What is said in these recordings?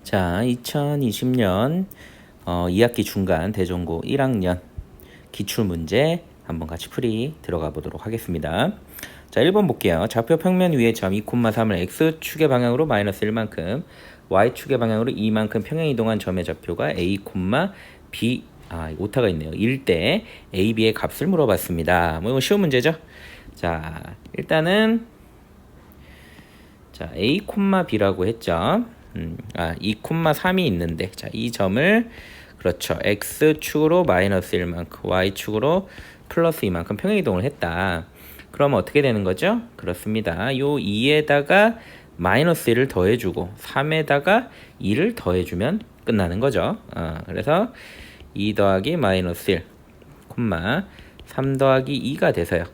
자, 2020년 2학기 중간 대전고 1학년 기출문제 한번 같이 풀이 들어가 보도록 하겠습니다. 자, 1번 볼게요. 좌표 평면 위의 점 2,3을 x축의 방향으로 마이너스 1만큼, y축의 방향으로 2만큼 평행 이동한 점의 좌표가 a, b, 오타가 있네요. 1대 a, b의 값을 물어봤습니다. 뭐 이거 쉬운 문제죠? 자, 일단은 자, a, b라고 했죠. 2,3이 있는데, 자, 이 점을 그렇죠. x축으로 마이너스 1만큼, y축으로 플러스 2만큼 평행 이동을 했다. 그러면 어떻게 되는 거죠? 그렇습니다. 요 2에다가 마이너스 1을 더해주고 3에다가 2를 더해주면 끝나는 거죠. 그래서 2 더하기 마이너스 1, 3 더하기 2가 돼서요.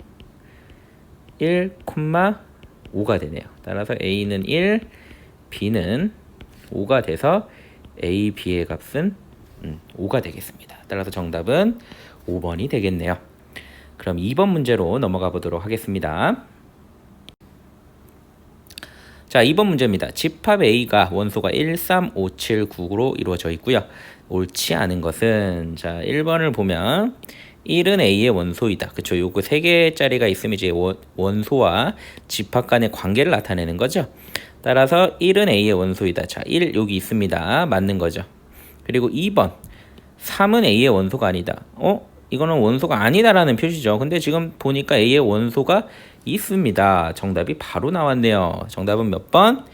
1, 5가 되네요. 따라서 a는 1, b는 5가 돼서 a, b의 값은 5가 되겠습니다. 따라서 정답은 5번이 되겠네요. 그럼 2번 문제로 넘어가 보도록 하겠습니다. 자, 2번 문제입니다. 집합 A가 원소가 1, 3, 5, 7, 9로 이루어져 있고요. 옳지 않은 것은, 자, 1번을 보면 1은 A의 원소이다. 그쵸? 요거 3개짜리가 있으면 이제 원소와 집합 간의 관계를 나타내는 거죠. 따라서 1은 A의 원소이다. 자, 1 여기 있습니다. 맞는 거죠. 그리고 2번 3은 A의 원소가 아니다. 이거는 원소가 아니다라는 표시죠. 근데 지금 보니까 A의 원소가 있습니다. 정답이 바로 나왔네요. 정답은 몇 번?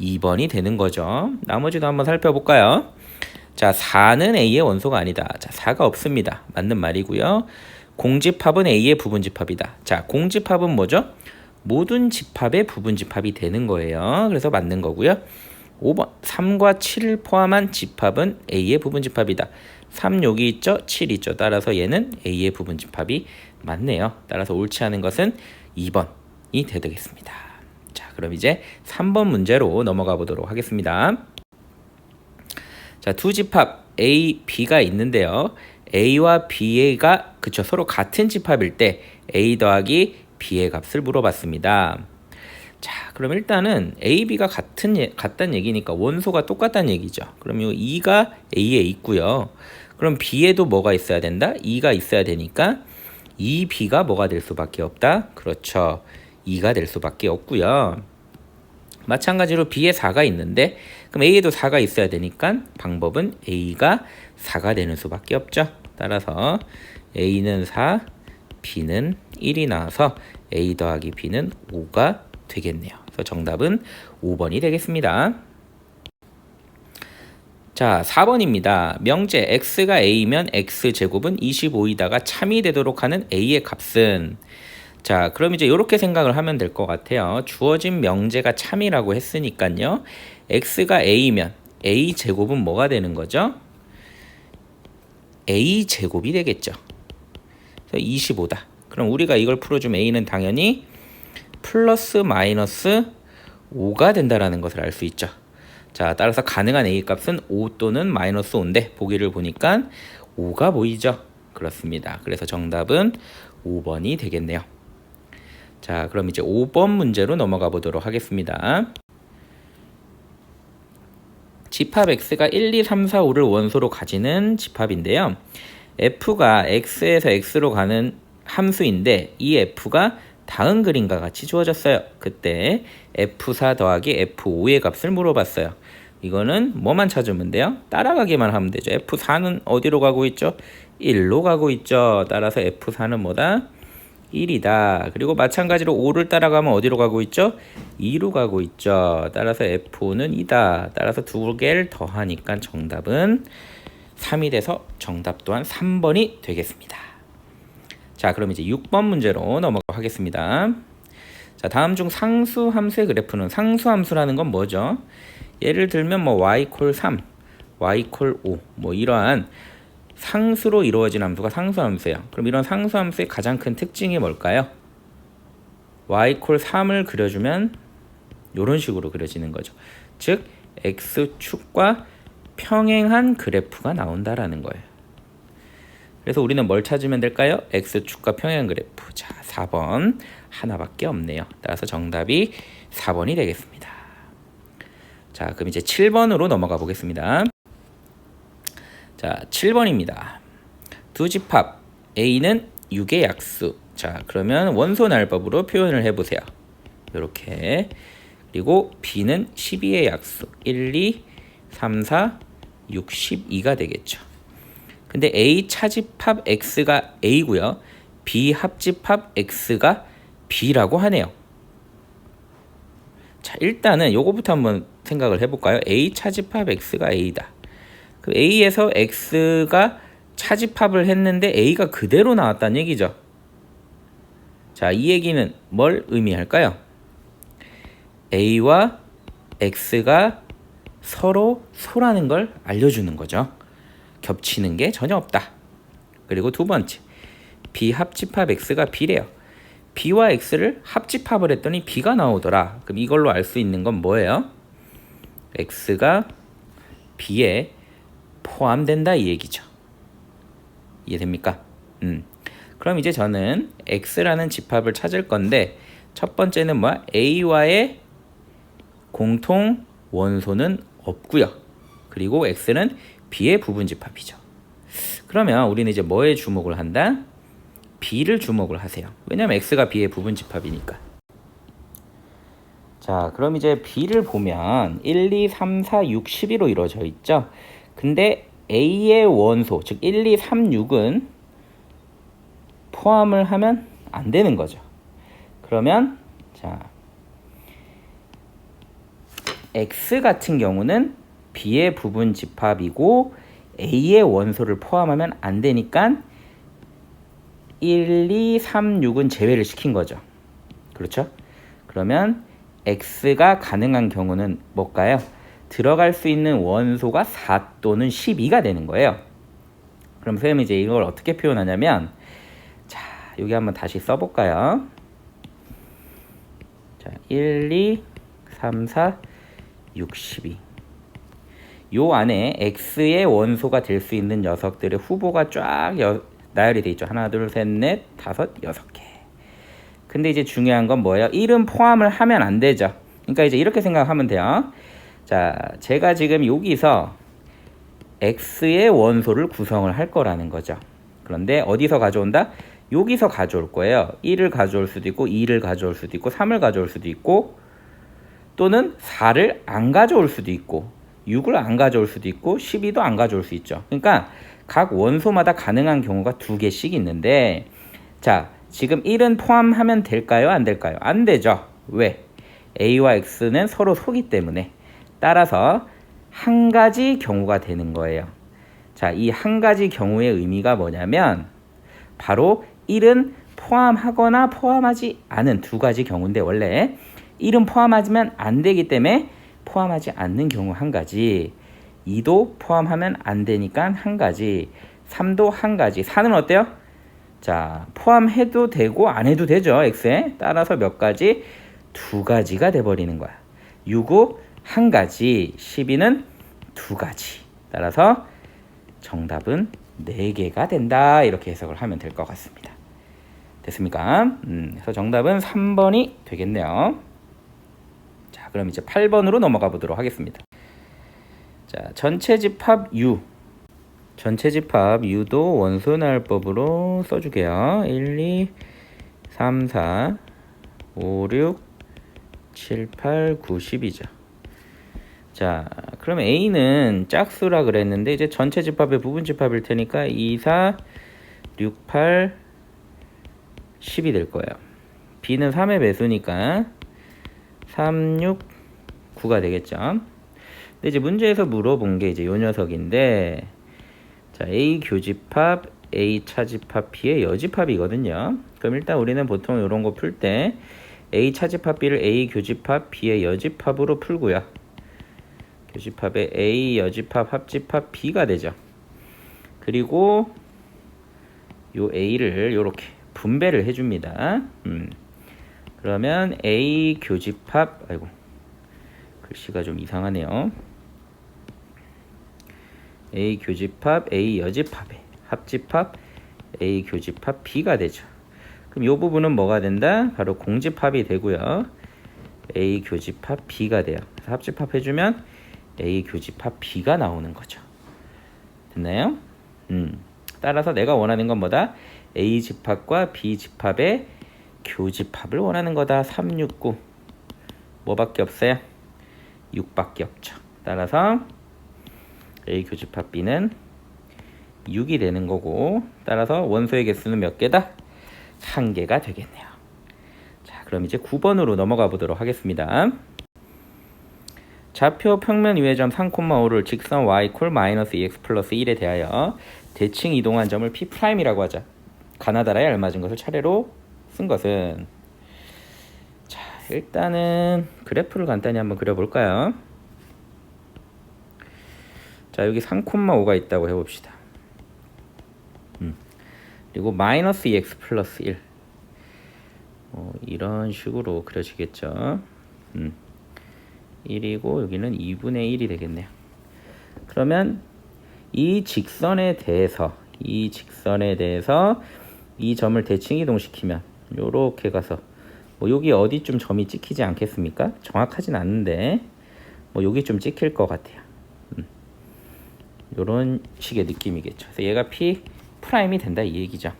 2번이 되는 거죠. 나머지도 한번 살펴볼까요? 자, 4는 A의 원소가 아니다. 자, 4가 없습니다. 맞는 말이고요. 공집합은 A의 부분집합이다. 자, 공집합은 뭐죠? 모든 집합의 부분집합이 되는 거예요. 그래서 맞는 거고요. 5번 3과 7을 포함한 집합은 A의 부분집합이다. 3 여기 있죠? 7 있죠? 따라서 얘는 A의 부분집합이 맞네요. 따라서 옳지 않은 것은 2번이 되겠습니다. 자, 그럼 이제 3번 문제로 넘어가 보도록 하겠습니다. 자, 두 집합 A, B가 있는데요. A와 B가 그쵸 서로 같은 집합일 때 A 더하기 B의 값을 물어봤습니다. 자, 그럼 일단은 A, B가 같다는 얘기니까 원소가 똑같다는 얘기죠. 그럼 이 2가 A에 있고요. 그럼 B에도 뭐가 있어야 된다? 2가 있어야 되니까 2B가 뭐가 될 수밖에 없다? 그렇죠. 2가 될 수밖에 없고요. 마찬가지로 B에 4가 있는데 그럼 A에도 4가 있어야 되니까 방법은 A가 4가 되는 수밖에 없죠. 따라서 A는 4, B는 1이 나와서 A 더하기 B는 5가 되겠네요. 그래서 정답은 5번이 되겠습니다. 자, 4번입니다. 명제 x가 a면 x제곱은 25이다가 참이 되도록 하는 a의 값은, 자, 그럼 이제 이렇게 생각을 하면 될 것 같아요. 주어진 명제가 참이라고 했으니까요. x가 a면 a제곱은 뭐가 되는 거죠? a제곱이 되겠죠. 그래서 25다. 그럼 우리가 이걸 풀어주면 a는 당연히 플러스 마이너스 5가 된다라는 것을 알 수 있죠. 자, 따라서 가능한 A 값은 5 또는 마이너스 5인데 보기를 보니까 5가 보이죠? 그렇습니다. 그래서 정답은 5번이 되겠네요. 자, 그럼 이제 5번 문제로 넘어가 보도록 하겠습니다. 집합 X가 1, 2, 3, 4, 5를 원소로 가지는 집합인데요. F가 X에서 X로 가는 함수인데 이 F가 다음 그림과 같이 주어졌어요. 그때 F4 더하기 F5의 값을 물어봤어요. 이거는 뭐만 찾으면 돼요? 따라가기만 하면 되죠. F4는 어디로 가고 있죠? 1로 가고 있죠. 따라서 F4는 뭐다? 1이다. 그리고 마찬가지로 5를 따라가면 어디로 가고 있죠? 2로 가고 있죠. 따라서 F5는 2다. 따라서 두 개를 더하니까 정답은 3이 돼서 정답 또한 3번이 되겠습니다. 자, 그럼 이제 6번 문제로 넘어가도록 하겠습니다. 자, 다음 중 상수 함수의 그래프는, 상수 함수라는 건 뭐죠? 예를 들면 뭐 y 콜 3, y 콜 5, 뭐 이러한 상수로 이루어진 함수가 상수 함수예요. 그럼 이런 상수 함수의 가장 큰 특징이 뭘까요? y 콜 3을 그려주면 이런 식으로 그려지는 거죠. 즉 x축과 평행한 그래프가 나온다라는 거예요. 그래서 우리는 뭘 찾으면 될까요? x축과 평행 그래프. 자, 4번 하나밖에 없네요. 따라서 정답이 4번이 되겠습니다. 자, 그럼 이제 7번으로 넘어가 보겠습니다. 자, 7번입니다. 두 집합 A는 6의 약수. 자, 그러면 원소날법으로 표현을 해보세요. 이렇게. 그리고 B는 12의 약수. 1, 2, 3, 4, 6, 12가 되겠죠. 근데 A 차집합 X가 A고요. B 합집합 X가 B라고 하네요. 자, 일단은 요거부터 한번 생각을 해볼까요? A 차집합 X가 A다. 그 A에서 X가 차집합을 했는데 A가 그대로 나왔다는 얘기죠. 자, 이 얘기는 뭘 의미할까요? A와 X가 서로 소라는 걸 알려주는 거죠. 겹치는 게 전혀 없다. 그리고 두 번째, B 합집합 X가 B래요. B와 X를 합집합을 했더니 B가 나오더라. 그럼 이걸로 알 수 있는 건 뭐예요? X가 B에 포함된다 이 얘기죠. 이해됩니까? 그럼 이제 저는 X라는 집합을 찾을 건데 첫 번째는 뭐야? A와의 공통 원소는 없고요. 그리고 X는 B의 부분 집합이죠. 그러면 우리는 이제 뭐에 주목을 한다? B를 주목을 하세요. 왜냐면 X가 B의 부분 집합이니까. 자, 그럼 이제 B를 보면 1, 2, 3, 4, 6, 12로 이루어져 있죠. 근데 A의 원소, 즉 1, 2, 3, 6은 포함을 하면 안 되는 거죠. 그러면 자, X 같은 경우는 B의 부분 집합이고 A의 원소를 포함하면 안 되니까 1, 2, 3, 6은 제외를 시킨 거죠. 그렇죠? 그러면 X가 가능한 경우는 뭘까요? 들어갈 수 있는 원소가 4 또는 12가 되는 거예요. 그럼 선생님이 이제 이걸 어떻게 표현하냐면 자, 여기 한번 다시 써볼까요? 자, 1, 2, 3, 4, 6, 12. 요 안에 X의 원소가 될 수 있는 녀석들의 후보가 쫙 나열이 돼 있죠. 하나, 둘, 셋, 넷, 다섯, 6개. 근데 이제 중요한 건 뭐예요? 1은 포함을 하면 안 되죠. 그러니까 이제 이렇게 생각하면 돼요. 자, 제가 지금 여기서 X의 원소를 구성을 할 거라는 거죠. 그런데 어디서 가져온다? 여기서 가져올 거예요. 1을 가져올 수도 있고 2를 가져올 수도 있고 3을 가져올 수도 있고 또는 4를 안 가져올 수도 있고 6을 안 가져올 수도 있고 12도 안 가져올 수 있죠. 그러니까 각 원소마다 가능한 경우가 2개씩 있는데 자, 지금 1은 포함하면 될까요? 안 될까요? 안 되죠. 왜? A와 X는 서로 소기 때문에 따라서 한 가지 경우가 되는 거예요. 자, 이 한 가지 경우의 의미가 뭐냐면 바로 1은 포함하거나 포함하지 않은 두 가지 경우인데 원래 1은 포함하지만 안 되기 때문에 포함하지 않는 경우 한 가지 2도 포함하면 안 되니까 한 가지 3도 한 가지 4는 어때요? 자, 포함해도 되고 안 해도 되죠. X에 따라서 몇 가지? 2가지가 돼버리는 거야. 6은 한 가지 12는 2가지 따라서 정답은 4개가 된다 이렇게 해석을 하면 될 것 같습니다. 됐습니까? 그래서 정답은 3번이 되겠네요. 자, 그럼 이제 8번으로 넘어가 보도록 하겠습니다. 자, 전체 집합 U. 전체 집합 U도 원소날법으로 써주게요. 1, 2, 3, 4, 5, 6, 7, 8, 9, 10이죠. 자, 그럼 A는 짝수라 그랬는데 이제 전체 집합의 부분 집합일 테니까 2, 4, 6, 8, 10이 될 거예요. B는 3의 배수니까 3, 6, 9가 되겠죠. 근데 이제 문제에서 물어본 게 이제 요 녀석인데 자, A 교집합, A 차집합, B의 여집합이거든요. 그럼 일단 우리는 보통 이런 거 풀 때 A 차집합 B를 A 교집합, B의 여집합으로 풀고요. 교집합의 A 여집합, 합집합 B가 되죠. 그리고 요 A를 요렇게 분배를 해줍니다. 그러면 A 교집합, 아이고 글씨가 좀 이상하네요. A 교집합, A 여집합의 합집합, A 교집합 B가 되죠. 그럼 이 부분은 뭐가 된다? 바로 공집합이 되고요. A 교집합 B가 돼요. 그래서 합집합 해주면 A 교집합 B가 나오는 거죠. 됐나요? 따라서 내가 원하는 건 뭐다? A 집합과 B 집합의 교집합을 원하는 거다. 3, 6, 9. 뭐밖에 없어요? 6밖에 없죠. 따라서 A 교집합 B는 6이 되는 거고, 따라서 원소의 개수는 몇 개다? 1개가 되겠네요. 자, 그럼 이제 9번으로 넘어가 보도록 하겠습니다. 좌표 평면 위의 점 3,5를 직선 y 마이너스 2x 플러스 1에 대하여 대칭 이동한 점을 P'이라고 하자. 가나다라에 알맞은 것을 차례로 쓴 것은, 자, 일단은 그래프를 간단히 한번 그려볼까요? 자, 여기 3,5가 있다고 해봅시다. 그리고 마이너스 2x 플러스 1, 이런 식으로 그려지겠죠. 1이고 여기는 2분의 1이 되겠네요. 그러면 이 직선에 대해서 이 점을 대칭 이동시키면 요렇게 가서 여기 어디쯤 점이 찍히지 않겠습니까? 정확하진 않는데 여기 좀 찍힐 것 같아요. 요런 식의 느낌이겠죠. 그래서 얘가 P'이 된다 이 얘기죠.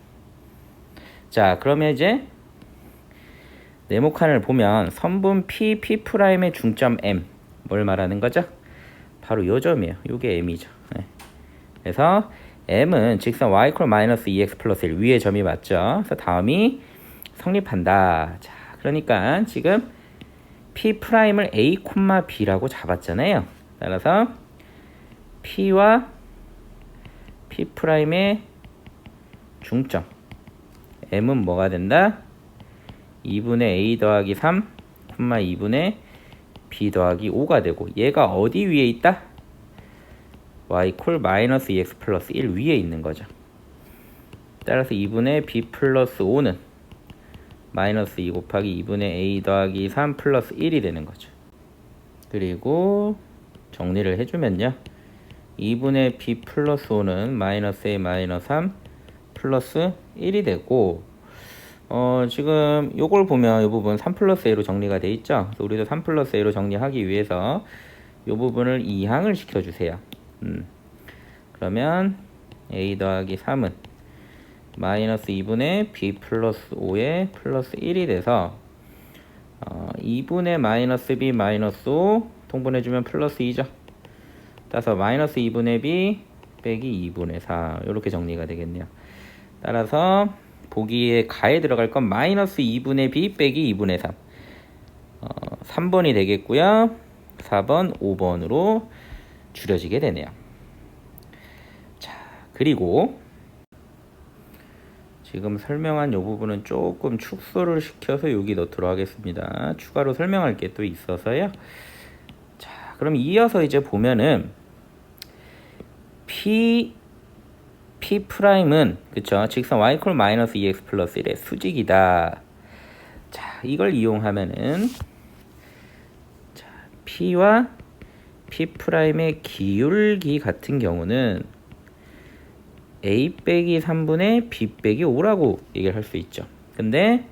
자, 그러면 이제 네모칸을 보면 선분 P'의 중점 M, 뭘 말하는 거죠? 바로 요 점이에요. 요게 M이죠. 네. 그래서 M은 직선 y 마이너스 2x 플러스 1 위에 점이 맞죠. 그래서 다음이 성립한다. 자, 그러니까 지금 P'을 A, B라고 잡았잖아요. 따라서 P와 P'의 중점 M은 뭐가 된다? 2분의 A 더하기 3, 2분의 B 더하기 5가 되고, 얘가 어디 위에 있다? y 마이너스 2x 플러스 1 위에 있는 거죠. 따라서 2분의 B 플러스 5는 마이너스 2 곱하기 2분의 A 더하기 3 플러스 1이 되는 거죠. 그리고 정리를 해주면요, 2분의 B 플러스 5는 마이너스 A 마이너스 3 플러스 1이 되고, 지금 요걸 보면 이 부분 3 플러스 A로 정리가 돼 있죠. 그래서 우리도 3 플러스 A로 정리하기 위해서 이 부분을 이항을 시켜주세요. 그러면 A 더하기 3은 마이너스 2분의 B 플러스 5에 플러스 1이 돼서 2분의 마이너스 B 마이너스 5 통분해주면 플러스 2죠. 따라서 마이너스 2분의 B 빼기 2분의 4, 이렇게 정리가 되겠네요. 따라서 보기에 가에 들어갈 건 마이너스 2분의 B 빼기 2분의 3, 3번이 되겠고요. 4번, 5번으로 줄여지게 되네요. 자, 그리고 지금 설명한 이 부분은 조금 축소를 시켜서 여기 넣도록 하겠습니다. 추가로 설명할 게 또 있어서요. 자, 그럼 이어서 이제 보면은 P'은 그쵸, 직선 y 마이너스 2x 플러스 1의 수직이다. 자, 이걸 이용하면은, 자, P와 P'의 기울기 같은 경우는 A 빼기 3분의 B 빼기 5라고 얘기를 할 수 있죠. 근데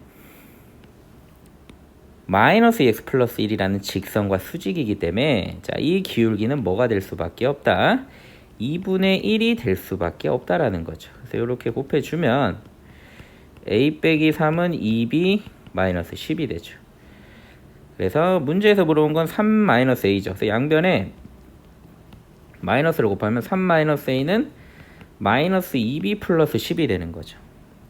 마이너스 2x 플러스 1이라는 직선과 수직이기 때문에, 자, 이 기울기는 뭐가 될 수밖에 없다? 2분의 1이 될 수밖에 없다라는 거죠. 그래서 이렇게 곱해주면 A 빼기 3은 2B 마이너스 10이 되죠. 그래서 문제에서 물어본 건 3 마이너스 A죠. 그래서 양변에 마이너스를 곱하면 3 마이너스 A는 마이너스 2B 플러스 10이 되는 거죠.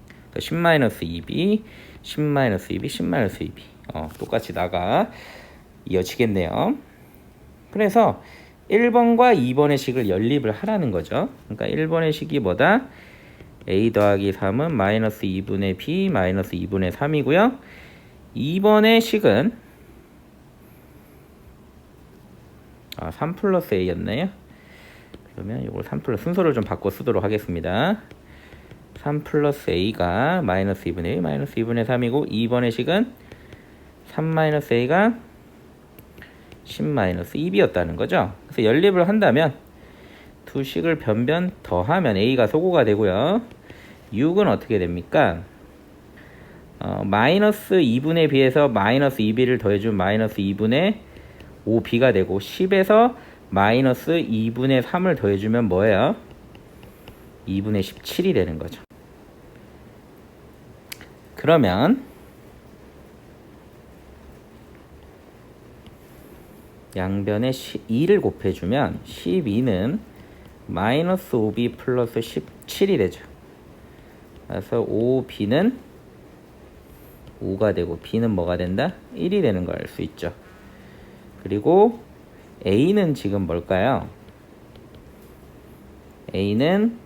그러니까 10 마이너스 2B, 10 마이너스 2B, 10 마이너스 2B. 똑같이 나가 이어지겠네요. 그래서 1번과 2번의 식을 연립을 하라는 거죠. 그러니까 1번의 식이 뭐다? A 더하기 3은 마이너스 2분의 B 마이너스 2분의 3이고요. 2번의 식은 3 플러스 A였네요. 그러면 이걸 3 플러스, 순서를 좀 바꿔 쓰도록 하겠습니다. 3 플러스 A가 마이너스 2분의 1 마이너스 2분의 3이고, 2번의 식은 3 마이너스 A가 10 마이너스 2B였다는 거죠. 그래서 연립을 한다면 두 식을 변변 더하면 A가 소고가 되고요. 6은 어떻게 됩니까? 마이너스 2분의 B에서 마이너스 2B를 더해주면 마이너스 2분의 5B가 되고, 10에서 마이너스 2분의 3을 더해주면 뭐예요? 2분의 17이 되는 거죠. 그러면 양변에 2를 곱해주면 12는 마이너스 5b 플러스 17이 되죠. 그래서 5b는 5가 되고 b는 뭐가 된다? 1이 되는 걸 알 수 있죠. 그리고 a는 지금 뭘까요? a는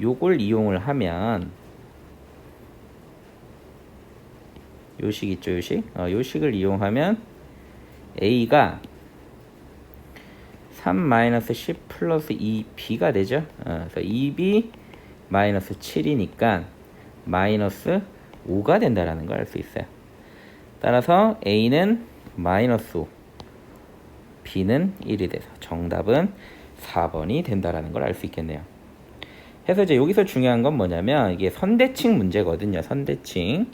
요걸 이용을 하면 요식 있죠, 요식? 요식을 이용하면 a가 3-10 플러스 2b가 되죠. 그래서 2b 마이너스 7이니까 마이너스 5가 된다라는 걸 알 수 있어요. 따라서 a는 마이너스 5, b는 1이 돼서 정답은 4번이 된다라는 걸 알 수 있겠네요. 그래서 이제 여기서 중요한 건 뭐냐면 이게 선대칭 문제거든요. 선대칭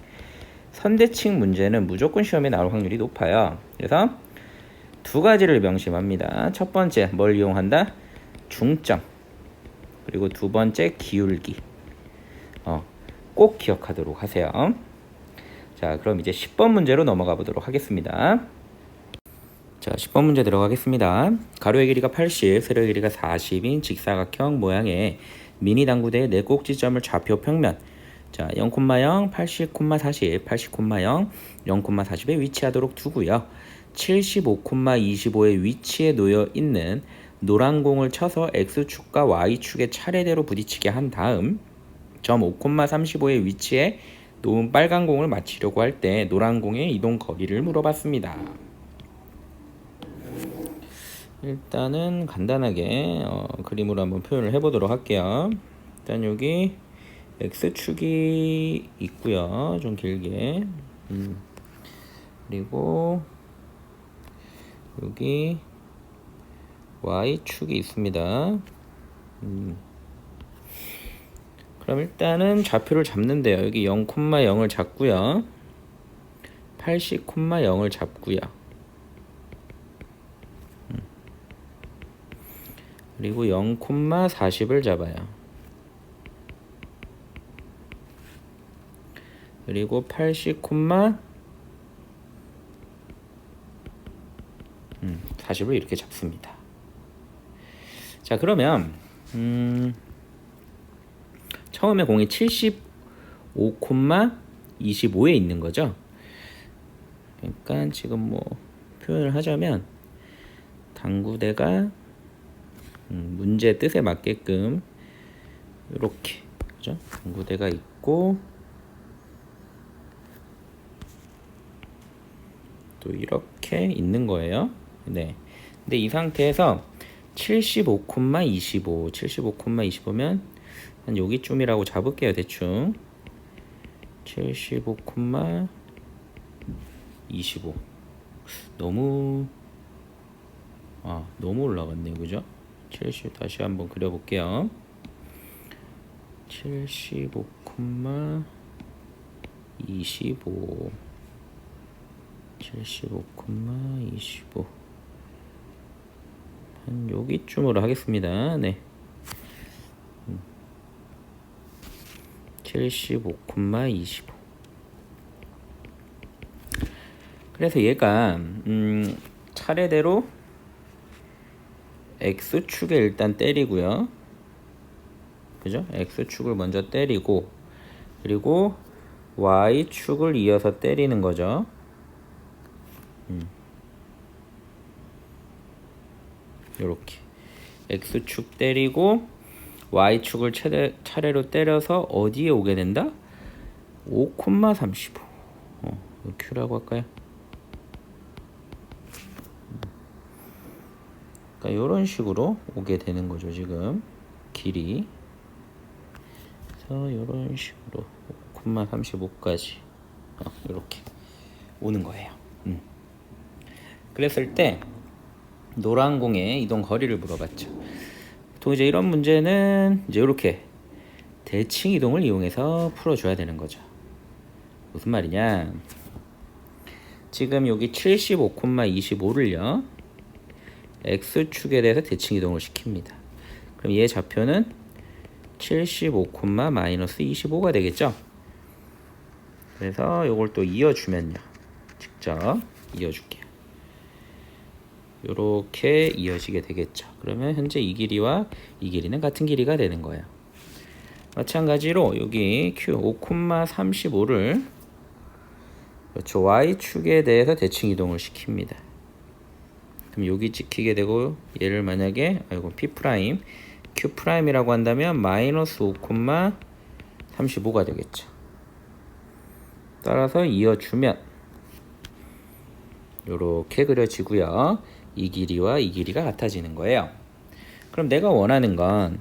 문제는 무조건 시험에 나올 확률이 높아요. 그래서 두 가지를 명심합니다. 첫 번째 뭘 이용한다? 중점. 그리고 두 번째 기울기. 꼭 기억하도록 하세요. 자, 그럼 이제 10번 문제로 넘어가 보도록 하겠습니다. 자, 10번 문제 들어가겠습니다. 가로의 길이가 80, 세로의 길이가 40인 직사각형 모양의 미니 당구대의 네 꼭지점을 좌표 평면 자 0,0, 80, 40, 80, 0, 0,40에 위치하도록 두고요. 75, 25의 위치에 놓여 있는 노란 공을 쳐서 X축과 Y축의 차례대로 부딪히게 한 다음 점 5,35의 위치에 놓은 빨간 공을 맞히려고 할 때 노란 공의 이동 거리를 물어봤습니다. 일단은 간단하게 그림으로 한번 표현을 해보도록 할게요. 일단 여기 X축이 있고요. 좀 길게. 그리고 여기 Y축이 있습니다. 그럼 일단은 좌표를 잡는데요. 여기 0,0을 잡고요. 80, 0을 잡고요. 그리고 0,40을 잡아요. 그리고 80, 40을 이렇게 잡습니다. 자, 그러면 처음에 공이 75,25에 있는 거죠. 그러니까 지금 뭐 표현을 하자면 당구대가 문제 뜻에 맞게끔 이렇게 그죠? 당구대가 있고 또 이렇게 있는 거예요. 네. 근데 이 상태에서 75,25면 한 여기쯤이라고 잡을게요. 대충 75,25 너무 올라갔네요. 그죠? 70 다시 한번 그려볼게요. 75,25 75,25 한 여기쯤으로 하겠습니다. 네. 75,25 그래서 얘가 차례대로 X축에 일단 때리고요. 그죠? X축을 먼저 때리고 그리고 Y축을 이어서 때리는 거죠. 요렇게 X축 때리고 Y축을 차례로 때려서 어디에 오게 된다? 5,35 Q라고 할까요? 그러니까 이런 식으로 오게 되는 거죠. 지금 길이 그래서 이런 식으로 5,35까지 이렇게 오는 거예요. 그랬을 때 노란 공의 이동 거리를 물어봤죠. 보통 이제 이런 문제는 이제 이렇게 대칭 이동을 이용해서 풀어줘야 되는 거죠. 무슨 말이냐? 지금 여기 75,25를요 X축에 대해서 대칭 이동을 시킵니다. 그럼 얘 좌표는 75,-25가 되겠죠. 그래서 요걸 또 이어주면요, 직접 이어줄게요. 요렇게 이어지게 되겠죠. 그러면 현재 이 길이와 이 길이는 같은 길이가 되는 거예요. 마찬가지로 여기 Q 5,35를 그렇죠, Y축에 대해서 대칭 이동을 시킵니다. 그럼 여기 찍히게 되고, 얘를 만약에 P', Q'이라고 한다면 마이너스 5,35가 되겠죠. 따라서 이어주면 요렇게 그려지고요. 이 길이와 이 길이가 같아지는 거예요. 그럼 내가 원하는 건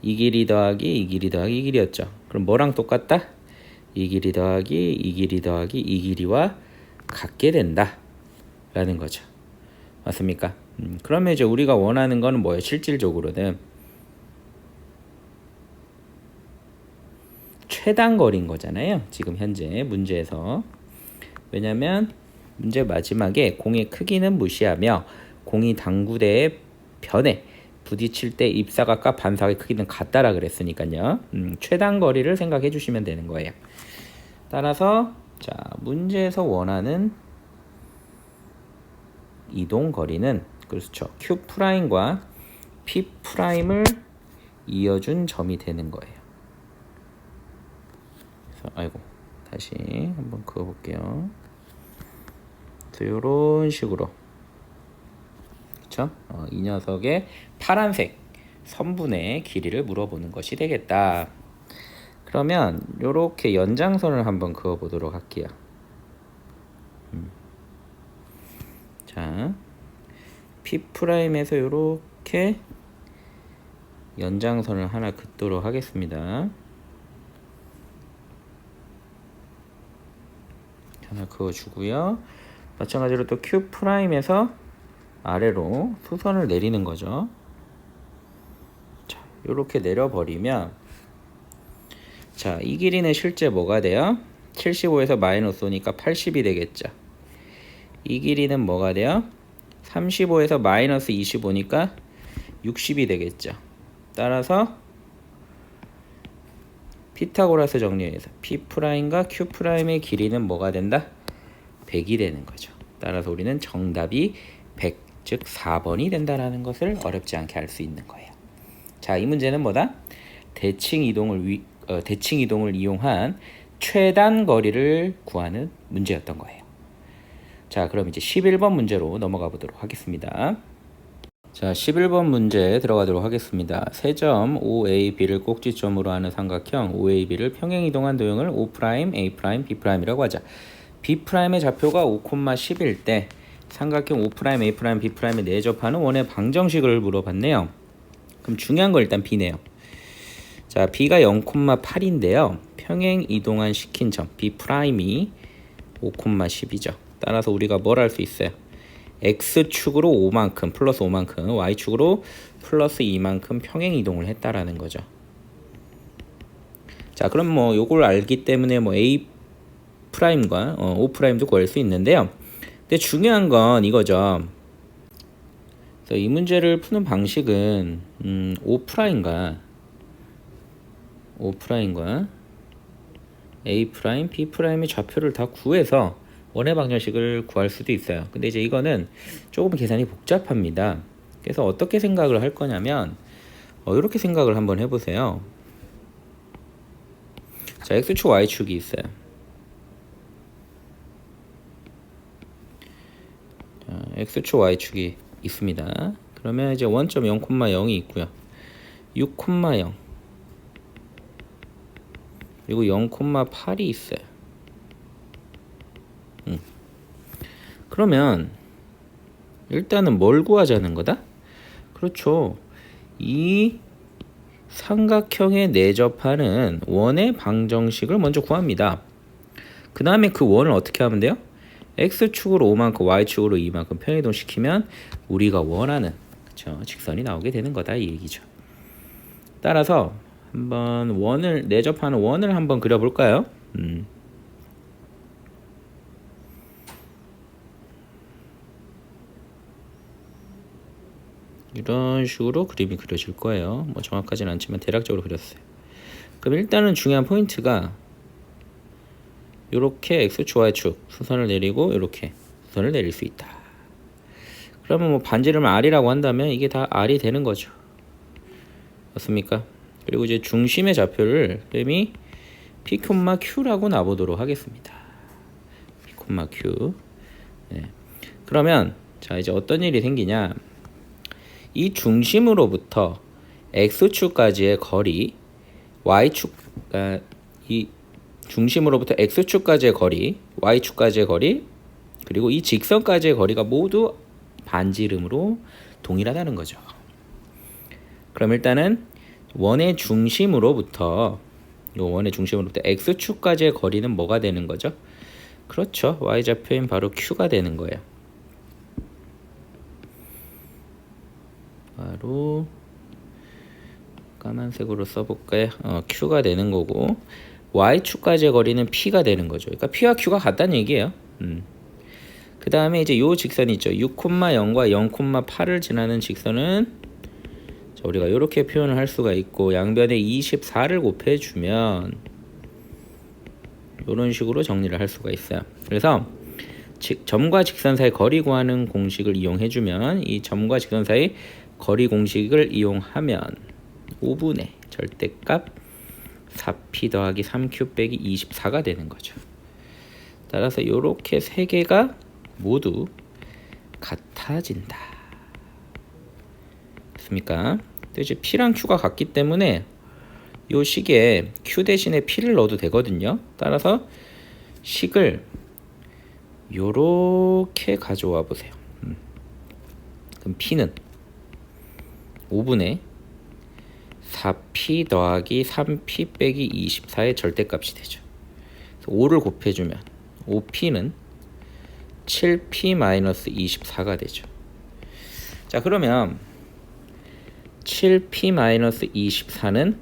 이 길이 더하기 이 길이 더하기 이 길이였죠. 그럼 뭐랑 똑같다? 이 길이 더하기 이 길이 더하기 이 길이와 같게 된다 라는 거죠. 맞습니까? 그러면 이제 우리가 원하는 거는 뭐예요? 실질적으로는 최단 거리인 거잖아요. 지금 현재 문제에서. 왜냐면 문제 마지막에 공의 크기는 무시하며 공이 당구대의 변에 부딪힐 때 입사각과 반사각의 크기는 같다라 그랬으니까요. 최단 거리를 생각해 주시면 되는 거예요. 따라서 자, 문제에서 원하는 이동 거리는 그렇죠. Q'과 P'을 이어준 점이 되는 거예요. 그래서 다시 한번 그어볼게요. 이런 식으로, 그렇죠? 이 녀석의 파란색 선분의 길이를 물어보는 것이 되겠다. 그러면 이렇게 연장선을 한번 그어보도록 할게요. 자, P'에서 이렇게 연장선을 하나 긋도록 하겠습니다. 하나 그어주고요. 마찬가지로 또 Q'에서 아래로 수선을 내리는 거죠. 자, 이렇게 내려버리면, 자, 이 길이는 실제 뭐가 돼요? 75에서 마이너스 5니까 80이 되겠죠. 이 길이는 뭐가 돼요? 35에서 마이너스 25니까 60이 되겠죠. 따라서 피타고라스 정리에서 P'과 Q'의 길이는 뭐가 된다? 100이 되는 거죠. 따라서 우리는 정답이 100, 즉 4번이 된다라는 것을 어렵지 않게 알 수 있는 거예요. 자, 이 문제는 뭐다? 대칭 이동을 이용한 최단 거리를 구하는 문제였던 거예요. 자, 그럼 이제 11번 문제로 넘어가 보도록 하겠습니다. 자, 11번 문제 들어가도록 하겠습니다. 세점 OAB를 꼭지점으로 하는 삼각형 OAB를 평행 이동한 도형을 O', A', B'이라고 하자. B'의 좌표가 5,10일 때 삼각형 O', A', B'에 내접하는 원의 방정식을 물어봤네요. 그럼 중요한 거 일단 B네요. 자, B가 0,8인데요. 평행 이동한 시킨 점 B'이 5,10이죠. 따라서 우리가 뭘 할 수 있어요? X축으로 5만큼 플러스 5만큼, Y축으로 플러스 2만큼 평행 이동을 했다라는 거죠. 자, 그럼 뭐 요걸 알기 때문에 뭐 A'과 O'도 구할 수 있는데요. 근데 중요한 건 이거죠. 그래서 이 문제를 푸는 방식은 O'과 A', B'의 좌표를 다 구해서 원의 방정식을 구할 수도 있어요. 근데 이제 이거는 조금 계산이 복잡합니다. 그래서 어떻게 생각을 할 거냐면 이렇게 생각을 한번 해보세요. 자, X축, Y축이 있어요. 자, X축, Y축이 있습니다. 그러면 이제 원점 0,0이 있고요. 6,0 그리고 0,8이 있어요. 그러면 일단은 뭘 구하자는 거다? 그렇죠. 이 삼각형에 내접하는 원의 방정식을 먼저 구합니다. 그 다음에 그 원을 어떻게 하면 돼요? X축으로 5만큼, Y축으로 2만큼 평행이동 시키면 우리가 원하는, 그쵸, 직선이 나오게 되는 거다, 이 얘기죠. 따라서 한번 원을 내접하는 원을 한번 그려볼까요? 이런 식으로 그림이 그려질 거예요. 뭐 정확하진 않지만 대략적으로 그렸어요. 그럼 일단은 중요한 포인트가 이렇게 x축, y축 수선을 내리고 이렇게 수선을 내릴 수 있다. 그러면 뭐 반지름을 r이라고 한다면 이게 다 r이 되는 거죠. 맞습니까? 그리고 이제 중심의 좌표를 그림이 p, q라고 놔보도록 하겠습니다. p, q. 네. 그러면 자 이제 어떤 일이 생기냐? 이 중심으로부터 x축까지의 거리, y축, 이 중심으로부터 x축까지의 거리, y축까지의 거리, 그리고 이 직선까지의 거리가 모두 반지름으로 동일하다는 거죠. 그럼 일단은 원의 중심으로부터 x축까지의 거리는 뭐가 되는 거죠? 그렇죠. y좌표인 바로 q가 되는 거예요. 바로 까만색으로 써볼까요? q가 되는 거고 y축까지의 거리는 p가 되는 거죠. 그러니까 p와 q가 같다는 얘기예요. 그 다음에 이제 요 직선 있죠. 6,0과 0,8을 지나는 직선은 자, 우리가 이렇게 표현을 할 수가 있고 양변에 24를 곱해주면 이런 식으로 정리를 할 수가 있어요. 그래서 점과 직선 사이 거리 구하는 공식을 이용해주면 이 점과 직선 사이 거리 공식을 이용하면 5분의 절대값 4p 더하기 3q 빼기 24가 되는 거죠. 따라서 이렇게 세 개가 모두 같아진다. 됐습니까? 이제 p랑 q가 같기 때문에 이 식에 q 대신에 p를 넣어도 되거든요. 따라서 식을 요렇게 가져와 보세요. 그럼 p는 5분의 4p 더하기 3p 빼기 24의 절대값이 되죠. 5를 곱해주면 5p는 7p-24가 되죠. 자, 그러면 7p-24는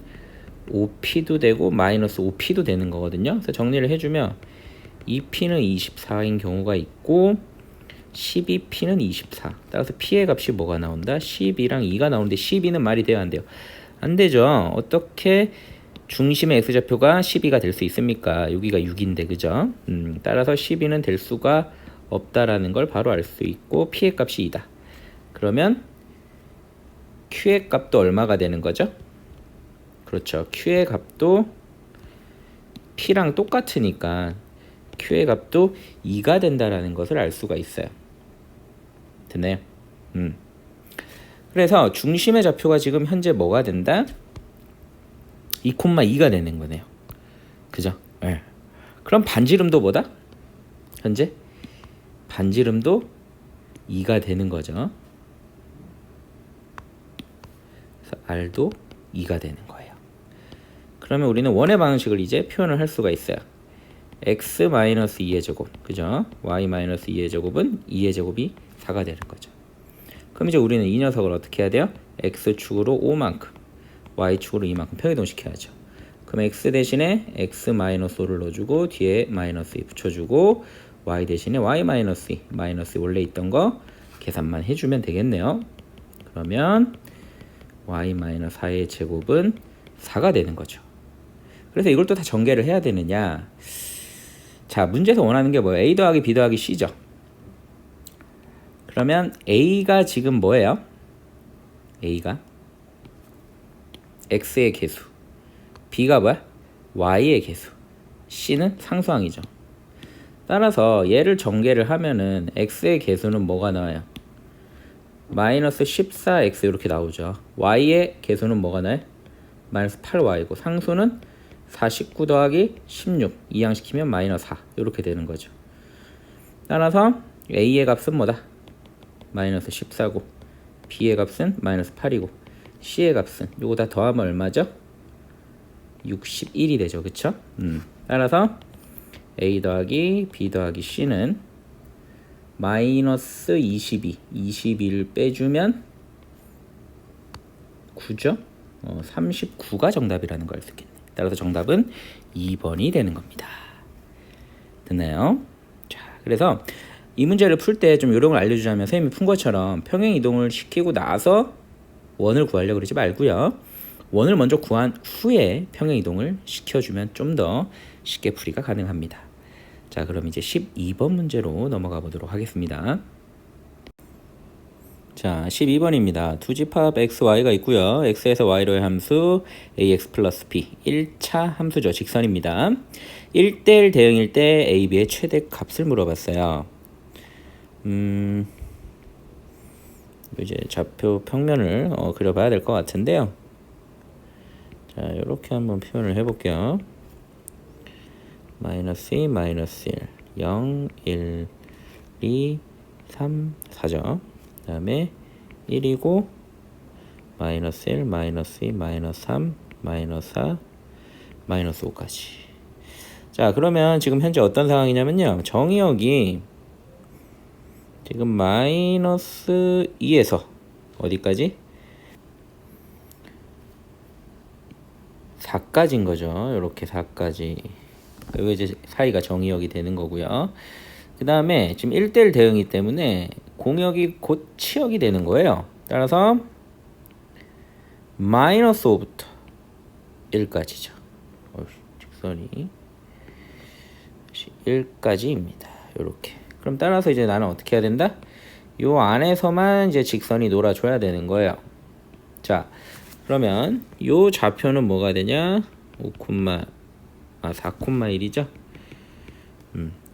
5p도 되고 마이너스 5p도 되는 거거든요. 그래서 정리를 해주면 2p는 24인 경우가 있고 12p는 24. 따라서 p의 값이 뭐가 나온다? 12랑 2가 나오는데 12는 말이 돼요? 안 돼요? 안 되죠. 어떻게 중심의 x좌표가 12가 될 수 있습니까? 여기가 6인데 그죠? 따라서 12는 될 수가 없다라는 걸 바로 알 수 있고 p의 값이 2다. 그러면 q의 값도 얼마가 되는 거죠? 그렇죠. q의 값도 p랑 똑같으니까 q의 값도 2가 된다라는 것을 알 수가 있어요. 됐나요? 그래서 중심의 좌표가 지금 현재 뭐가 된다? 2,2가 되는 거네요. 그죠? 네. 그럼 반지름도 뭐다? 현재 반지름도 2가 되는 거죠. 그래서 r도 2가 되는 거예요. 그러면 우리는 원의 방식을 이제 표현을 할 수가 있어요. x-2의 제곱, 그죠? y-2의 제곱은 2의 제곱이 4가 되는 거죠. 그럼 이제 우리는 이 녀석을 어떻게 해야 돼요? x축으로 5만큼, y축으로 2만큼 평이동시켜야죠. 그럼 x 대신에 x-5를 넣어주고 뒤에 마이너스 2 붙여주고 y 대신에 y-2, 마이너스 원래 있던 거 계산만 해주면 되겠네요. 그러면 y-4의 제곱은 4가 되는 거죠. 그래서 이걸 또 다 전개를 해야 되느냐? 자, 문제에서 원하는 게 뭐예요? a 더하기 b 더하기 c죠. 그러면 a가 지금 뭐예요? a가 x의 개수, b가 뭐야? y의 개수, c는 상수항이죠. 따라서 얘를 전개를 하면은 x의 개수는 뭐가 나와요? 마이너스 14x 이렇게 나오죠. y의 개수는 뭐가 나요? 마이너스 8y고 상수는 49 더하기 16 이항시키면 마이너스 4 이렇게 되는 거죠. 따라서 a의 값은 뭐다? 마이너스 14고 b의 값은 마이너스 8이고 c의 값은 요거 다 더하면 얼마죠? 61이 되죠. 그쵸? 따라서 a 더하기 b 더하기 c는 마이너스 22, 21 빼주면 9죠? 39가 정답이라는 걸 알 수 있겠네. 따라서 정답은 2번이 되는 겁니다. 됐나요? 자, 그래서 이 문제를 풀 때 좀 요령을 알려주자면 선생님이 푼 것처럼 평행 이동을 시키고 나서 원을 구하려고 그러지 말고요. 원을 먼저 구한 후에 평행이동을 시켜주면 좀 더 쉽게 풀이가 가능합니다. 자, 그럼 이제 12번 문제로 넘어가 보도록 하겠습니다. 자, 12번입니다. 두 집합 xy가 있고요. x에서 y로의 함수 ax 플러스 b 1차 함수죠. 직선입니다. 1대1 대응일 때 a, b의 최대 값을 물어봤어요. 이제 좌표 평면을 그려봐야 될 것 같은데요. 자, 이렇게 한번 표현을 해볼게요. 마이너스 2, 마이너스 1, 0, 1, 2, 3, 4죠. 그 다음에 1이고 마이너스 1, 마이너스 2, 마이너스 3, 마이너스 4, 마이너스 5까지. 자, 그러면 지금 현재 어떤 상황이냐면요. 정의역이 지금 마이너스 2에서 어디까지? 4까지인 거죠. 이렇게 4까지. 이거 이제 사이가 정의역이 되는 거고요. 그 다음에 지금 1대1 대응이기 때문에 공역이 곧 치역이 되는 거예요. 따라서 마이너스 5부터 1까지죠. 직선이 1까지입니다. 이렇게. 그럼 따라서 이제 나는 어떻게 해야 된다? 요 안에서만 이제 직선이 놀아줘야 되는 거예요. 자, 그러면 요 좌표는 뭐가 되냐? 4,1이죠?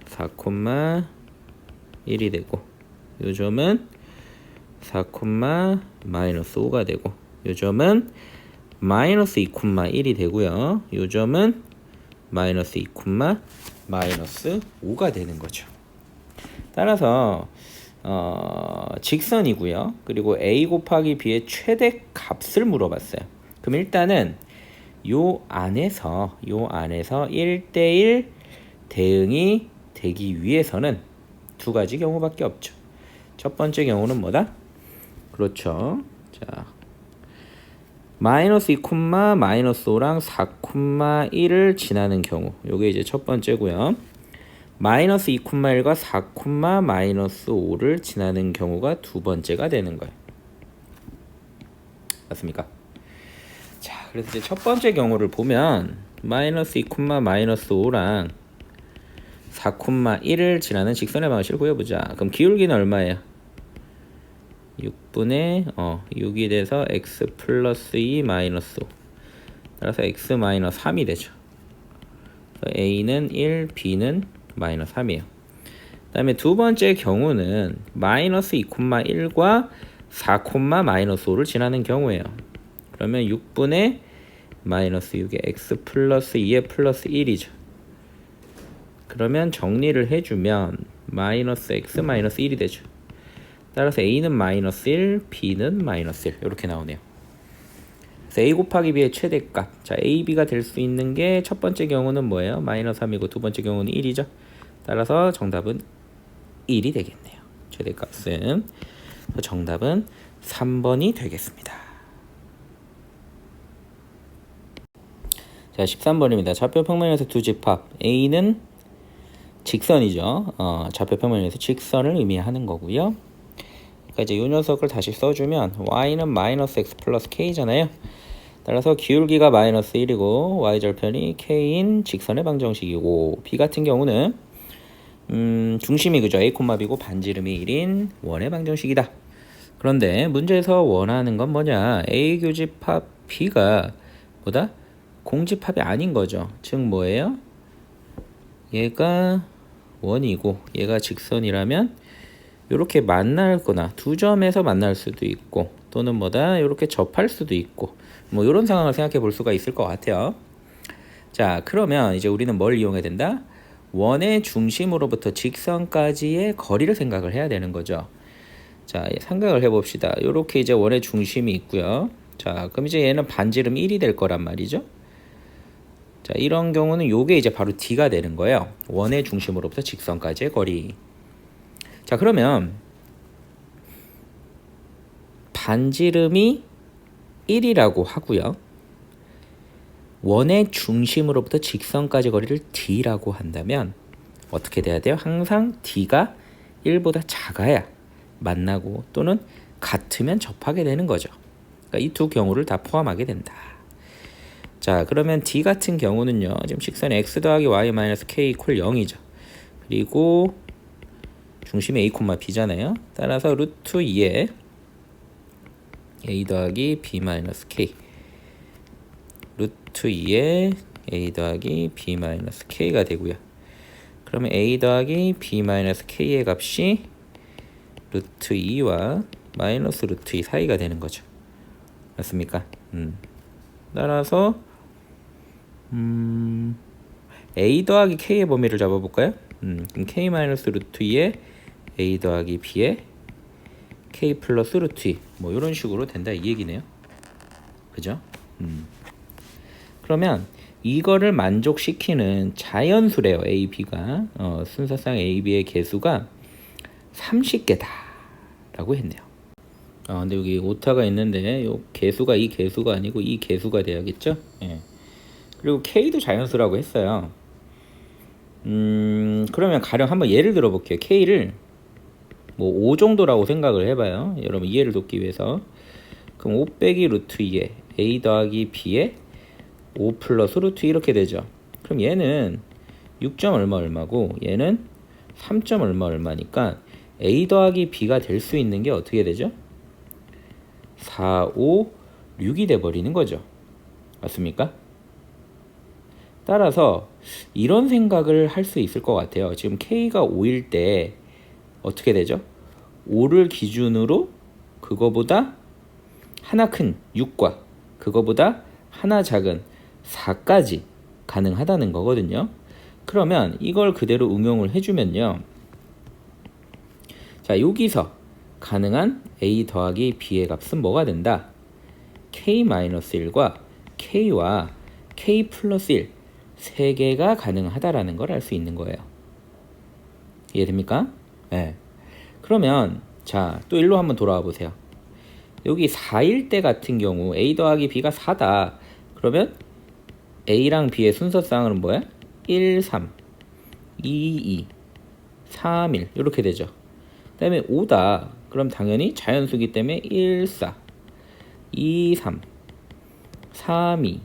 4,1이 되고, 요 점은 4,-5가 되고, 요 점은 마이너스 2,1이 되고요. 요 점은 마이너스 2,-5가 되는 거죠. 따라서 직선이고요. 그리고 a 곱하기 b의 최대 값을 물어봤어요. 그럼 일단은 요 안에서 1대1 대응이 되기 위해서는 두 가지 경우밖에 없죠. 첫 번째 경우는 뭐다? 그렇죠. 자, 마이너스 2, 마이너스 5랑 4,1을 지나는 경우. 요게 이제 첫 번째고요. 마이너스 2,1과 4, 마이너스 5를 지나는 경우가 두 번째가 되는 거예요. 맞습니까? 자, 그래서 이제 첫 번째 경우를 보면 마이너스 2, 마이너스 5랑 4,1을 지나는 직선의 방식을 구해보자. 그럼 기울기는 얼마예요? 6이 돼서 x 플러스 2 마이너스 5. 따라서 x 마이너스 3이 되죠. a는 1, b는 마이너스 3이에요. 그 다음에 두 번째 경우는 마이너스 2,1과 4, 마이너스 5를 지나는 경우예요. 그러면 6분의 마이너스 6의 x 플러스 2의 플러스 1이죠. 그러면 정리를 해주면 마이너스 x 마이너스 1이 되죠. 따라서 a는 마이너스 1, b는 마이너스 1 이렇게 나오네요. 그래서 a 곱하기 b의 최대값. 자, a, b가 될 수 있는 게 첫 번째 경우는 뭐예요? 마이너스 3이고 두 번째 경우는 1이죠. 따라서 정답은 1이 되겠네요. 최대값은. 정답은 3번이 되겠습니다. 자, 13번입니다. 좌표 평면에서 두 집합. a는 직선이죠. 좌표 평면에서 직선을 의미하는 거고요. 그러니까 이제 이 녀석을 다시 써주면 y는 마이너스 x 플러스 k잖아요. 따라서 기울기가 마이너스 1이고 y절편이 k인 직선의 방정식이고 b 같은 경우는 중심이 그죠. a, b고 반지름이 1인 원의 방정식이다. 그런데 문제에서 원하는 건 뭐냐? a 교집합 b가 뭐다? 공집합이 아닌 거죠. 즉 뭐예요? 얘가 원이고 얘가 직선이라면 이렇게 만날 거나 두 점에서 만날 수도 있고 또는 뭐다 이렇게 접할 수도 있고 뭐 이런 상황을 생각해 볼 수가 있을 것 같아요. 자, 그러면 이제 우리는 뭘 이용해야 된다? 원의 중심으로부터 직선까지의 거리를 생각을 해야 되는 거죠. 자, 생각을 해봅시다. 이렇게 이제 원의 중심이 있고요. 자, 그럼 이제 얘는 반지름 1이 될 거란 말이죠. 자, 이런 경우는 요게 이제 바로 D가 되는 거예요. 원의 중심으로부터 직선까지의 거리. 자, 그러면 반지름이 1이라고 하고요. 원의 중심으로부터 직선까지 거리를 D라고 한다면 어떻게 돼야 돼요? 항상 D가 1보다 작아야 만나고 또는 같으면 접하게 되는 거죠. 그러니까 이 두 경우를 다 포함하게 된다. 자, 그러면 D 같은 경우는요. 지금 직선이 x 더하기 y 마이너스 k 이퀄 0이죠. 그리고 중심이 a, b잖아요. 따라서 루트 2에 a 더하기 b 마이너스 k, 루트 2에 a 더하기 b 마이너스 k가 되고요. 그러면 a 더하기 b 마이너스 k의 값이 루트 2와 마이너스 루트 2 사이가 되는 거죠. 맞습니까? 따라서 a 더하기 k의 범위를 잡아볼까요? 그럼 k 마이너스 루트 2에 a 더하기 b에 k 플러스 루트 2, 뭐 이런 식으로 된다 이 얘기네요. 그죠? 그러면 이거를 만족시키는 자연수래요. a, b가 순서상 a, b의 개수가 30개다 라고 했네요. 근데 여기 오타가 있는데 요 개수가 이 개수가 아니고 이 개수가 돼야겠죠? 예. 그리고 k도 자연수라고 했어요. 그러면 가령 한번 예를 들어 볼게요. k를 뭐 5 정도라고 생각을 해봐요. 여러분 이해를 돕기 위해서. 그럼 5 빼기 루트 2에 a 더하기 b에 5 플러스 루트 2 이렇게 되죠. 그럼 얘는 6점 얼마고 얘는 3점 얼마니까 a 더하기 b가 될 수 있는 게 어떻게 되죠? 4, 5, 6이 돼버리는 거죠. 맞습니까? 따라서 이런 생각을 할 수 있을 것 같아요. 지금 k가 5일 때 어떻게 되죠? 5를 기준으로 그거보다 하나 큰 6과 그거보다 하나 작은 4까지 가능하다는 거거든요. 그러면 이걸 그대로 응용을 해주면요. 자, 여기서 가능한 a 더하기 b의 값은 뭐가 된다? k-1과 k와 k 플러스 1 세 개가 가능하다라는 걸 알 수 있는 거예요. 이해됩니까? 네. 그러면 자, 또 일로 한번 돌아와 보세요. 여기 4일 때 같은 경우 a 더하기 b가 4다. 그러면 a랑 b의 순서상은 뭐야? 1, 3, 2, 2, 3, 1 이렇게 되죠. 그 다음에 5다. 그럼 당연히 자연수기 때문에 1, 4, 2, 3, 3, 2,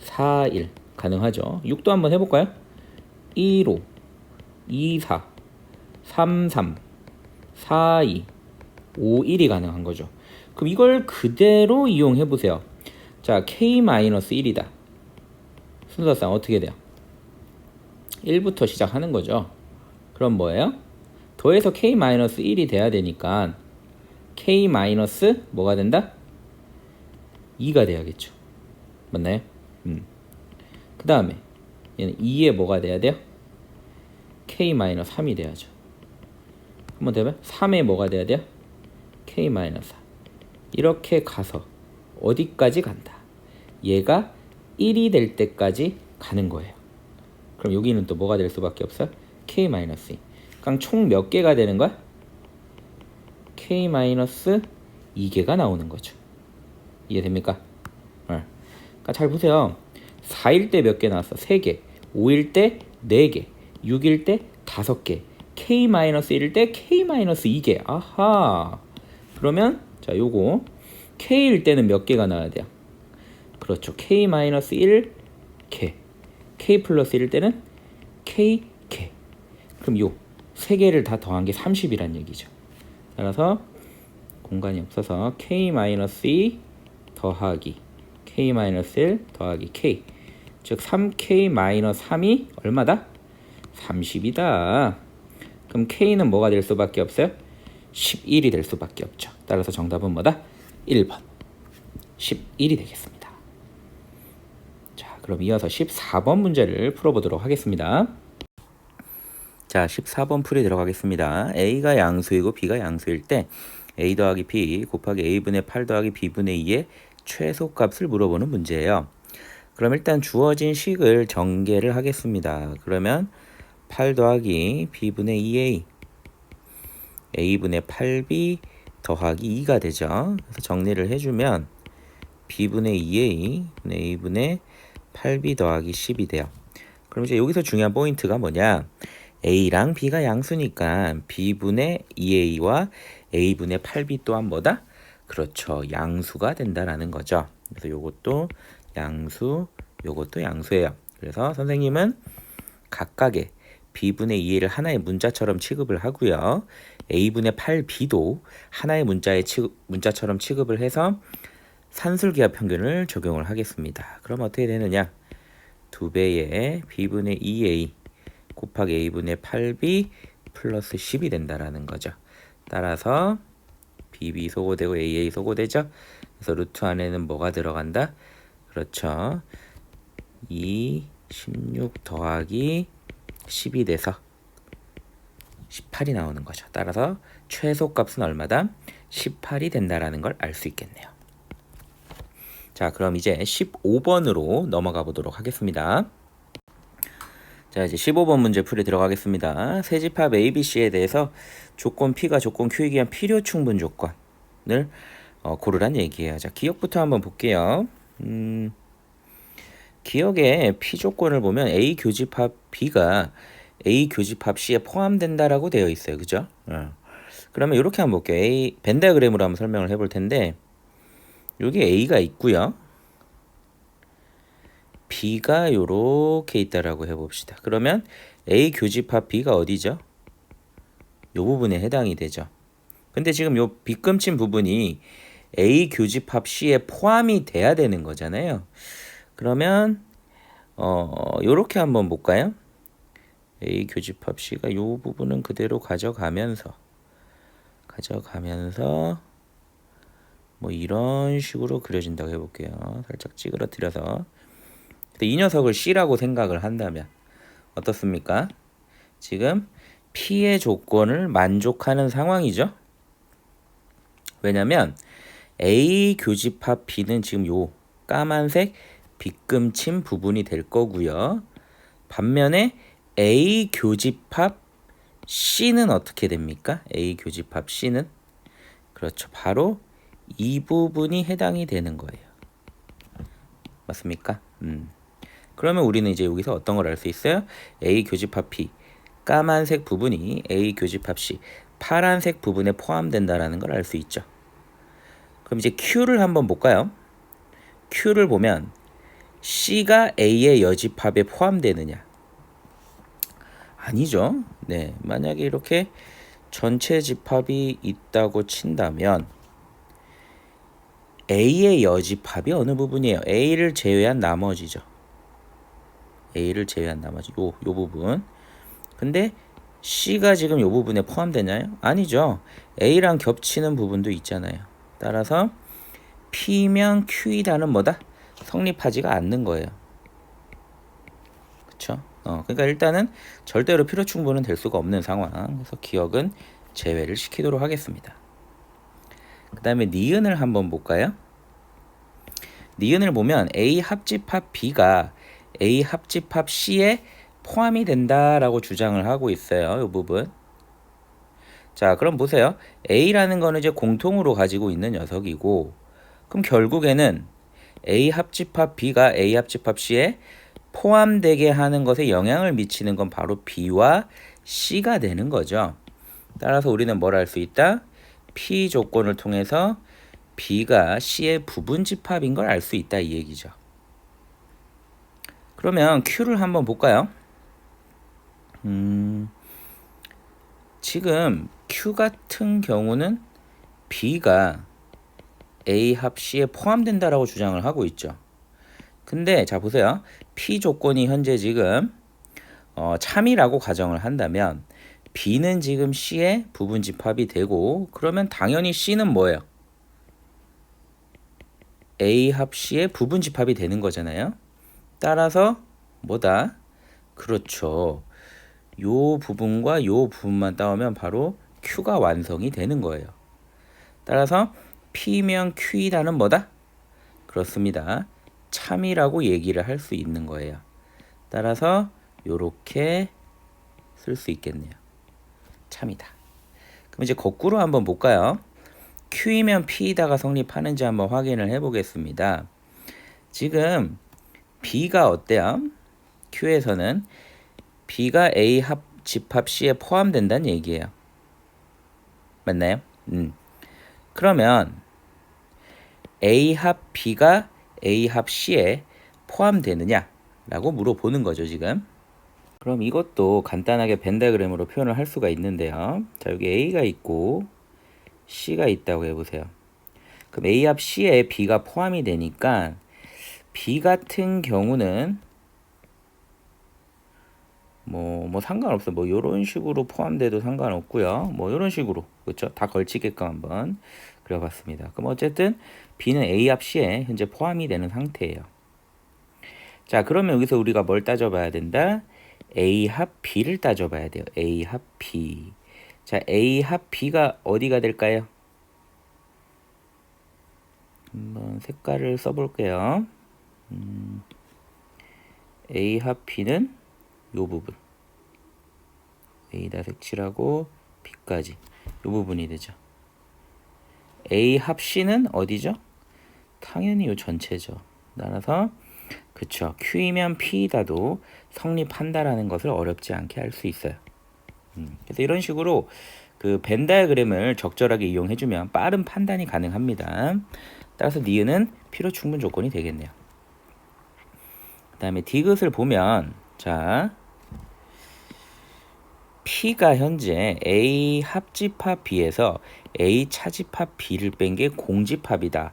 4, 1 가능하죠. 6도 한번 해볼까요? 1, 5, 2, 4, 3, 3, 4, 2, 5, 1이 가능한 거죠. 그럼 이걸 그대로 이용해 보세요. 자, k-1이다. 순서상 어떻게 돼요? 1부터 시작하는 거죠. 그럼 뭐예요? 더해서 k-1이 돼야 되니까 k- 뭐가 된다? 2가 돼야겠죠. 맞나요? 그 다음에 얘는 2에 뭐가 돼야 돼요? k-3이 돼야죠. 한번 되면 3에 뭐가 돼야 돼요? k-4. 이렇게 가서 어디까지 간다? 얘가 1이 될 때까지 가는 거예요. 그럼 여기는 또 뭐가 될 수밖에 없어요? k-2. 그럼 총 몇 개가 되는 거야? k-2개가 나오는 거죠. 이해됩니까? 그러니까 잘 보세요. 4일 때 몇 개 나왔어? 3개. 5일 때 4개. 6일 때 5개. k-1일 때 k-2개. 아하. 그러면 자, 요거 k일 때는 몇 개가 나와야 돼요? 그렇죠. k-1 개. k 플러스 1일 때는 k 개. 그럼 요 세 개를 다 더한 게 30이란 얘기죠. 따라서 공간이 없어서 k-2 더하기 k-1 더하기 k, 즉 3k-3이 얼마다? 30이다. 그럼 k는 뭐가 될 수밖에 없어요? 11이 될 수밖에 없죠. 따라서 정답은 뭐다? 1번 11이 되겠습니다. 자, 그럼 이어서 14번 문제를 풀어보도록 하겠습니다. 자, 14번 풀이 들어가겠습니다. a가 양수이고 b가 양수일 때 a 더하기 b 곱하기 a분의 8 더하기 b분의 2의 최소값을 물어보는 문제예요. 그럼 일단 주어진 식을 전개를 하겠습니다. 그러면 8 더하기 b분의 2a a분의 8b 더하기 2가 되죠. 그래서 정리를 해주면 b분의 2a a분의 8b 더하기 10이 돼요. 그럼 이제 여기서 중요한 포인트가 뭐냐? a랑 b가 양수니까 b분의 2a와 a분의 8b 또한 뭐다? 그렇죠. 양수가 된다라는 거죠. 그래서 요것도 양수, 요것도 양수예요. 그래서 선생님은 각각의 b분의 2a를 하나의 문자처럼 취급을 하고요. a분의 8b도 하나의 문자처럼 취급을 해서 산술기하 평균을 적용을 하겠습니다. 그럼 어떻게 되느냐? 2배의 b분의 2a 곱하기 a분의 8b 플러스 10이 된다라는 거죠. 따라서 bb 소거되고 aa 소거되죠. 그래서 루트 안에는 뭐가 들어간다? 그렇죠. 16 더하기 10이 돼서 18이 나오는 거죠. 따라서 최소값은 얼마다? 18이 된다라는 걸 알 수 있겠네요. 자, 그럼 이제 15번으로 넘어가 보도록 하겠습니다. 자, 이제 15번 문제 풀이 들어가겠습니다. 세 집합 ABC에 대해서 조건 P가 조건 Q이기 위한 필요 충분 조건을 고르란 얘기예요. 자, 기억부터 한번 볼게요. 기억의 P 조건을 보면 A 교집합 B가 A 교집합 C에 포함된다라고 되어 있어요. 그죠? 그러면 이렇게 한번 볼게요. A 벤 다이어그램으로 한번 설명을 해볼 텐데 여기 A가 있고요. B가 요렇게 있다라고 해봅시다. 그러면 A 교집합 B가 어디죠? 요 부분에 해당이 되죠. 근데 지금 요 빗금친 부분이 A 교집합 C에 포함이 돼야 되는 거잖아요. 그러면 요렇게 한번 볼까요? A 교집합 C가 요 부분은 그대로 가져가면서 뭐 이런 식으로 그려진다고 해볼게요. 살짝 찌그러뜨려서. 이 녀석을 C라고 생각을 한다면 어떻습니까? 지금 P의 조건을 만족하는 상황이죠. 왜냐면 A 교집합 B는 지금 요 까만색 빗금친 부분이 될 거고요. 반면에 A 교집합 C는 어떻게 됩니까? A 교집합 C는 그렇죠. 바로 이 부분이 해당이 되는 거예요. 맞습니까? 그러면 우리는 이제 여기서 어떤 걸 알 수 있어요? A 교집합 P 까만색 부분이 A 교집합 C 파란색 부분에 포함된다라는 걸 알 수 있죠. 그럼 이제 Q를 한번 볼까요? Q를 보면 C가 A의 여집합에 포함되느냐? 아니죠. 네, 만약에 이렇게 전체 집합이 있다고 친다면 A의 여집합이 어느 부분이에요? A를 제외한 나머지죠. A를 제외한 나머지 요 부분. 근데 C가 지금 요 부분에 포함되나요? 아니죠. A랑 겹치는 부분도 있잖아요. 따라서 P면 Q이다는 뭐다? 성립하지가 않는 거예요. 그쵸? 그러니까 일단은 절대로 필요 충분은 될 수가 없는 상황. 그래서 기억은 제외를 시키도록 하겠습니다. 그 다음에 니은을 한번 볼까요? 니은을 보면 A 합집합 B가 A 합집합 C에 포함이 된다라고 주장을 하고 있어요. 이 부분. 자, 그럼 보세요. A라는 거는 이제 공통으로 가지고 있는 녀석이고, 그럼 결국에는 A 합집합 B가 A 합집합 C에 포함되게 하는 것에 영향을 미치는 건 바로 B와 C가 되는 거죠. 따라서 우리는 뭘 알 수 있다? P 조건을 통해서 B가 C의 부분 집합인 걸 알 수 있다 이 얘기죠. 그러면 Q를 한번 볼까요? 지금 Q 같은 경우는 B가 A 합 C에 포함된다라고 주장을 하고 있죠. 근데 자 보세요. P 조건이 현재 지금 참이라고 가정을 한다면 B는 지금 C의 부분 집합이 되고 그러면 당연히 C는 뭐예요? A 합 C의 부분 집합이 되는 거잖아요. 따라서 뭐다? 그렇죠. 요 부분과 요 부분만 따오면 바로 Q가 완성이 되는 거예요. 따라서 P면 Q이라는 뭐다? 그렇습니다. 참이라고 얘기를 할 수 있는 거예요. 따라서 요렇게 쓸 수 있겠네요. 참이다. 그럼 이제 거꾸로 한번 볼까요? Q이면 P이다가 성립하는지 한번 확인을 해보겠습니다. 지금 B가 어때요? Q에서는 B가 A 합 집합 C에 포함된다는 얘기예요. 맞나요? 그러면 A 합 B가 A 합 C에 포함되느냐라고 물어보는 거죠, 지금. 그럼 이것도 간단하게 벤 다이어그램으로 표현을 할 수가 있는데요. 자, 여기 A가 있고 C가 있다고 해보세요. 그럼 A 합 C에 B가 포함이 되니까 B 같은 경우는 뭐 상관없어. 뭐 요런 식으로 포함돼도 상관없고요. 뭐 요런 식으로, 그렇죠? 다 걸치게끔 한번 그려봤습니다. 그럼 어쨌든 B는 A 합 C에 현재 포함이 되는 상태예요. 자, 그러면 여기서 우리가 뭘 따져봐야 된다? A 합 B를 따져봐야 돼요. A 합 B. 자, A 합 B가 어디가 될까요? 한번 색깔을 써볼게요. A 합 B는 요 부분. A다 색칠하고 B까지 요 부분이 되죠. A 합 C는 어디죠? 당연히 요 전체죠. 따라서 그쵸. Q이면 P이다도 성립한다라는 것을 어렵지 않게 알 수 있어요. 그래서 이런 식으로 그 벤 다이어그램을 적절하게 이용해주면 빠른 판단이 가능합니다. 따라서 니은은 필요 충분 조건이 되겠네요. 그 다음에 디귿을 보면 자 P가 현재 A 합집합 B에서 A 차집합 B를 뺀 게 공집합이다.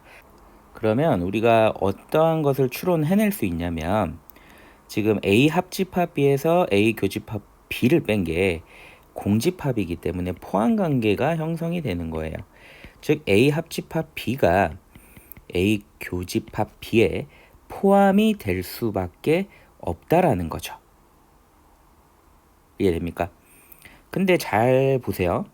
그러면 우리가 어떠한 것을 추론해낼 수 있냐면 지금 A 합집합 B에서 A 교집합 B를 뺀 게 공집합이기 때문에 포함관계가 형성이 되는 거예요. 즉 A 합집합 B가 A 교집합 B에 포함이 될 수밖에 없다라는 거죠. 이해됩니까? 근데 잘 보세요.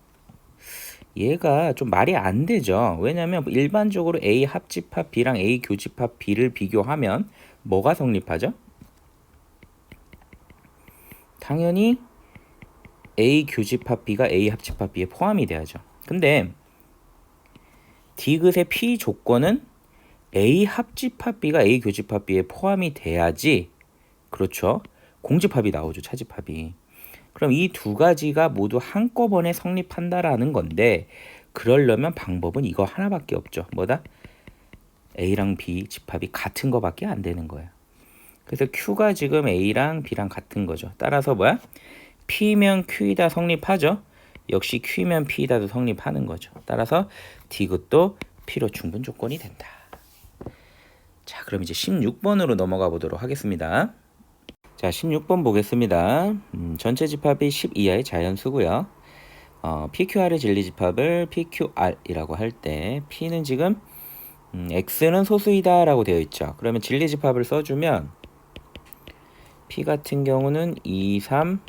얘가 좀 말이 안 되죠. 왜냐면 일반적으로 A 합집합 B랑 A 교집합 B를 비교하면 뭐가 성립하죠? 당연히 A 교집합 B가 A 합집합 B에 포함이 돼야죠. 근데 디귿의 P 조건은 A 합집합 B가 A 교집합 B에 포함이 돼야지, 그렇죠? 공집합이 나오죠, 차집합이. 그럼 이 두 가지가 모두 한꺼번에 성립한다라는 건데 그러려면 방법은 이거 하나밖에 없죠. 뭐다? A랑 B 집합이 같은 거밖에 안 되는 거예요. 그래서 Q가 지금 A랑 B랑 같은 거죠. 따라서 뭐야? P면 Q이다 성립하죠. 역시 Q면 P이다도 성립하는 거죠. 따라서 디귿도 필요 충분 조건이 된다. 자, 그럼 이제 16번으로 넘어가 보도록 하겠습니다. 자, 16번 보겠습니다. 전체 집합이 10 이하의 자연수고요. PQR의 진리집합을 PQR이라고 할 때 P는 지금 X는 소수이다 라고 되어 있죠. 그러면 진리집합을 써주면 P 같은 경우는 2, 3,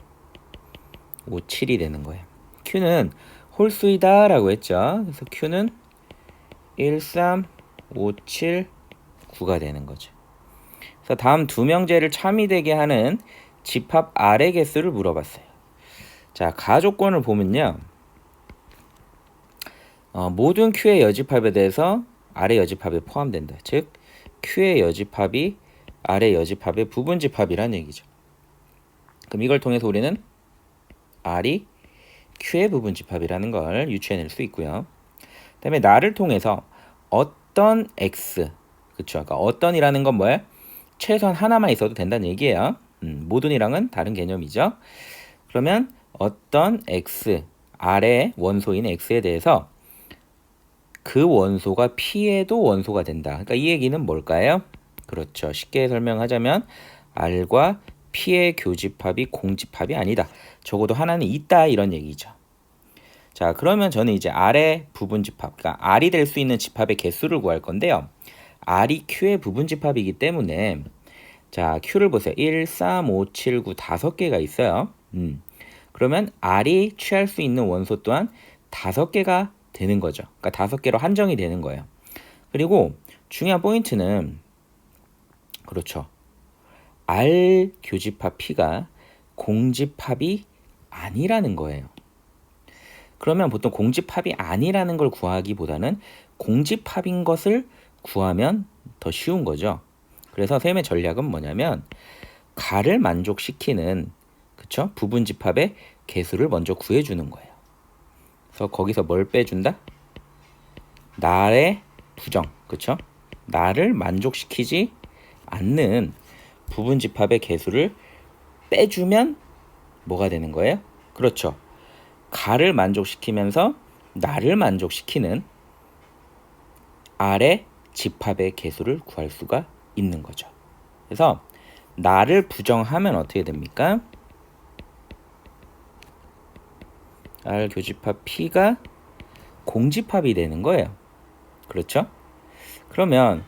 5, 7이 되는 거예요. Q는 홀수이다 라고 했죠. 그래서 Q는 1, 3, 5, 7, 9가 되는 거죠. 그래서 다음 두 명제를 참이되게 하는 집합 R의 개수를 물어봤어요. 자, 가조건을 보면요. 모든 Q의 여집합에 대해서 R의 여집합에 포함된다. 즉 Q의 여집합이 R의 여집합의 부분집합이란 얘기죠. 그럼 이걸 통해서 우리는 R이 Q의 부분집합이라는 걸 유추해낼 수 있고요. 그 다음에 나를 통해서 어떤 X, 그쵸? 그러니까 어떤이라는 건 뭐예요? 최소한 하나만 있어도 된다는 얘기예요. 모든이랑은 다른 개념이죠. 그러면 어떤 X, R의 원소인 X에 대해서 그 원소가 P에도 원소가 된다. 그러니까 이 얘기는 뭘까요? 그렇죠. 쉽게 설명하자면 R과 P의 교집합이 공집합이 아니다. 적어도 하나는 있다 이런 얘기죠. 자, 그러면 저는 이제 R의 부분집합, 그러니까 R이 될 수 있는 집합의 개수를 구할 건데요. R이 Q의 부분집합이기 때문에 자, Q를 보세요. 1, 3, 5, 7, 9 5개가 있어요. 그러면 R이 취할 수 있는 원소 또한 5개가 되는 거죠. 그러니까 5개로 한정이 되는 거예요. 그리고 중요한 포인트는 그렇죠. R 교집합 P가 공집합이 아니라는 거예요. 그러면 보통 공집합이 아니라는 걸 구하기보다는 공집합인 것을 구하면 더 쉬운 거죠. 그래서 셈의 전략은 뭐냐면 가를 만족시키는 그쵸? 부분집합의 개수를 먼저 구해주는 거예요. 그래서 거기서 뭘 빼준다? 날의 부정, 그쵸? 나를 만족시키지 않는 부분 집합의 개수를 빼주면 뭐가 되는 거예요? 그렇죠. 가를 만족시키면서 나를 만족시키는 R의 집합의 개수를 구할 수가 있는 거죠. 그래서 나를 부정하면 어떻게 됩니까? R 교집합 P가 공집합이 되는 거예요. 그렇죠? 그러면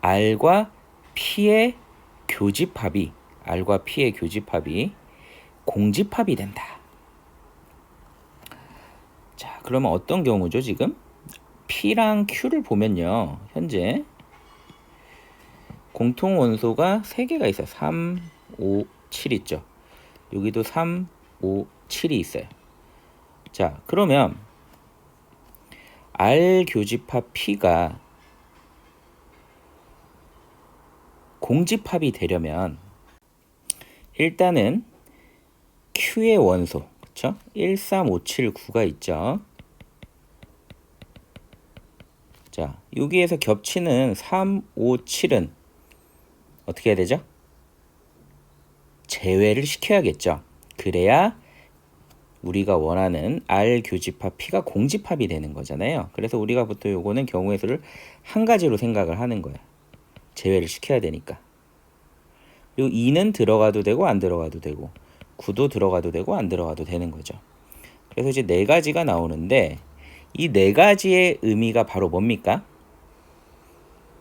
R과 P의 교집합이 공집합이 된다. 자, 그러면 어떤 경우죠, 지금? P랑 Q를 보면요. 현재 공통 원소가 3개가 있어요. 3, 5, 7 있죠. 여기도 3, 5, 7이 있어요. 자, 그러면 R 교집합 P가 공집합이 되려면 일단은 Q의 원소, 그렇죠? 1, 3, 5, 7, 9가 있죠. 자, 여기에서 겹치는 3, 5, 7은 어떻게 해야 되죠? 제외를 시켜야겠죠. 그래야 우리가 원하는 R 교집합 P가 공집합이 되는 거잖아요. 그래서 우리가 보통 요거는 경우의 수를 한 가지로 생각을 하는 거예요. 제외를 시켜야 되니까. 요 2는 들어가도 되고 안 들어가도 되고 9도 들어가도 되고 안 들어가도 되는 거죠. 그래서 이제 4가지가 나오는데 이 4가지의 의미가 바로 뭡니까?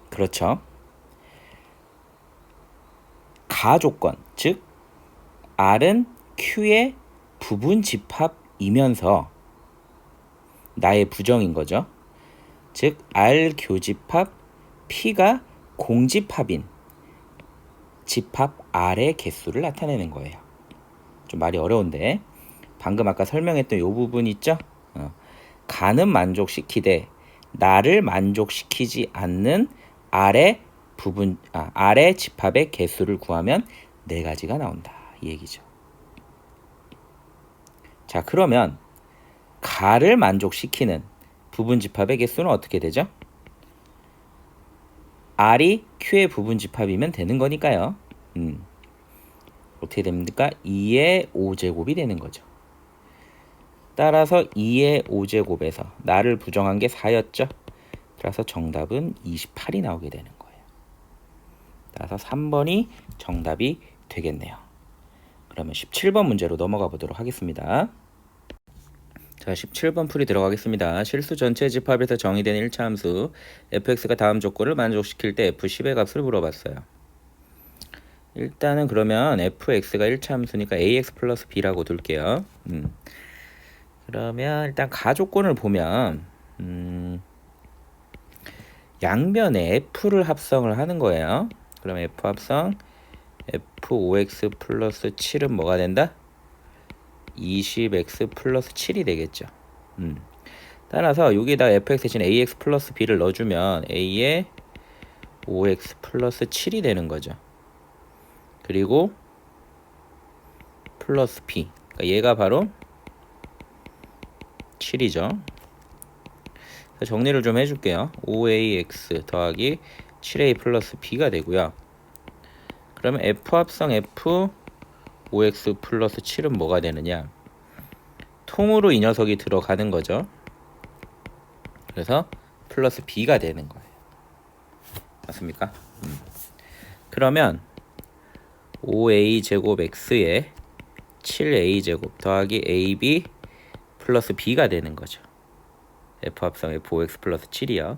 그렇죠. 가조건, 즉 R은 Q의 부분 집합이면서 나의 부정인 거죠. 즉 R 교집합 P가 공집합인 집합 R의 개수를 나타내는 거예요. 좀 말이 어려운데 방금 아까 설명했던 이 부분 있죠? 가는 만족시키되 나를 만족시키지 않는 R의 R의 집합의 개수를 구하면 4가지가 나온다. 이 얘기죠. 자, 그러면 가를 만족시키는 부분 집합의 개수는 어떻게 되죠? R이 Q의 부분 집합이면 되는 거니까요. 어떻게 됩니까? 2의 5제곱이 되는 거죠. 따라서 2의 5제곱에서 나를 부정한 게 4였죠. 따라서 정답은 28이 나오게 되는 거예요. 따라서 3번이 정답이 되겠네요. 그러면 17번 문제로 넘어가 보도록 하겠습니다. 자, 17번 풀이 들어가겠습니다. 실수 전체 집합에서 정의된 1차 함수 fx가 다음 조건을 만족시킬 때 f10의 값을 물어봤어요. 일단은 그러면 fx가 1차 함수니까 ax 플러스 b라고 둘게요. 그러면 일단 가조건을 보면 양변에 f를 합성을 하는 거예요. 그럼 f 합성 f5x 플러스 7은 뭐가 된다? 20x 플러스 7이 되겠죠. 따라서 여기다 fx 대신 ax 플러스 b를 넣어주면 a에 5x 플러스 7이 되는 거죠. 그리고 플러스 b, 그러니까 얘가 바로 7이죠. 정리를 좀 해줄게요. 5ax 더하기 7a 플러스 b가 되고요. 그러면 f 합성 f 5x 플러스 7은 뭐가 되느냐? 통으로 이 녀석이 들어가는 거죠. 그래서 플러스 b가 되는 거예요. 맞습니까? 그러면 5a 제곱 x에 7a 제곱 더하기 ab 플러스 b가 되는 거죠. f 합성 f5x 플러스 7이요.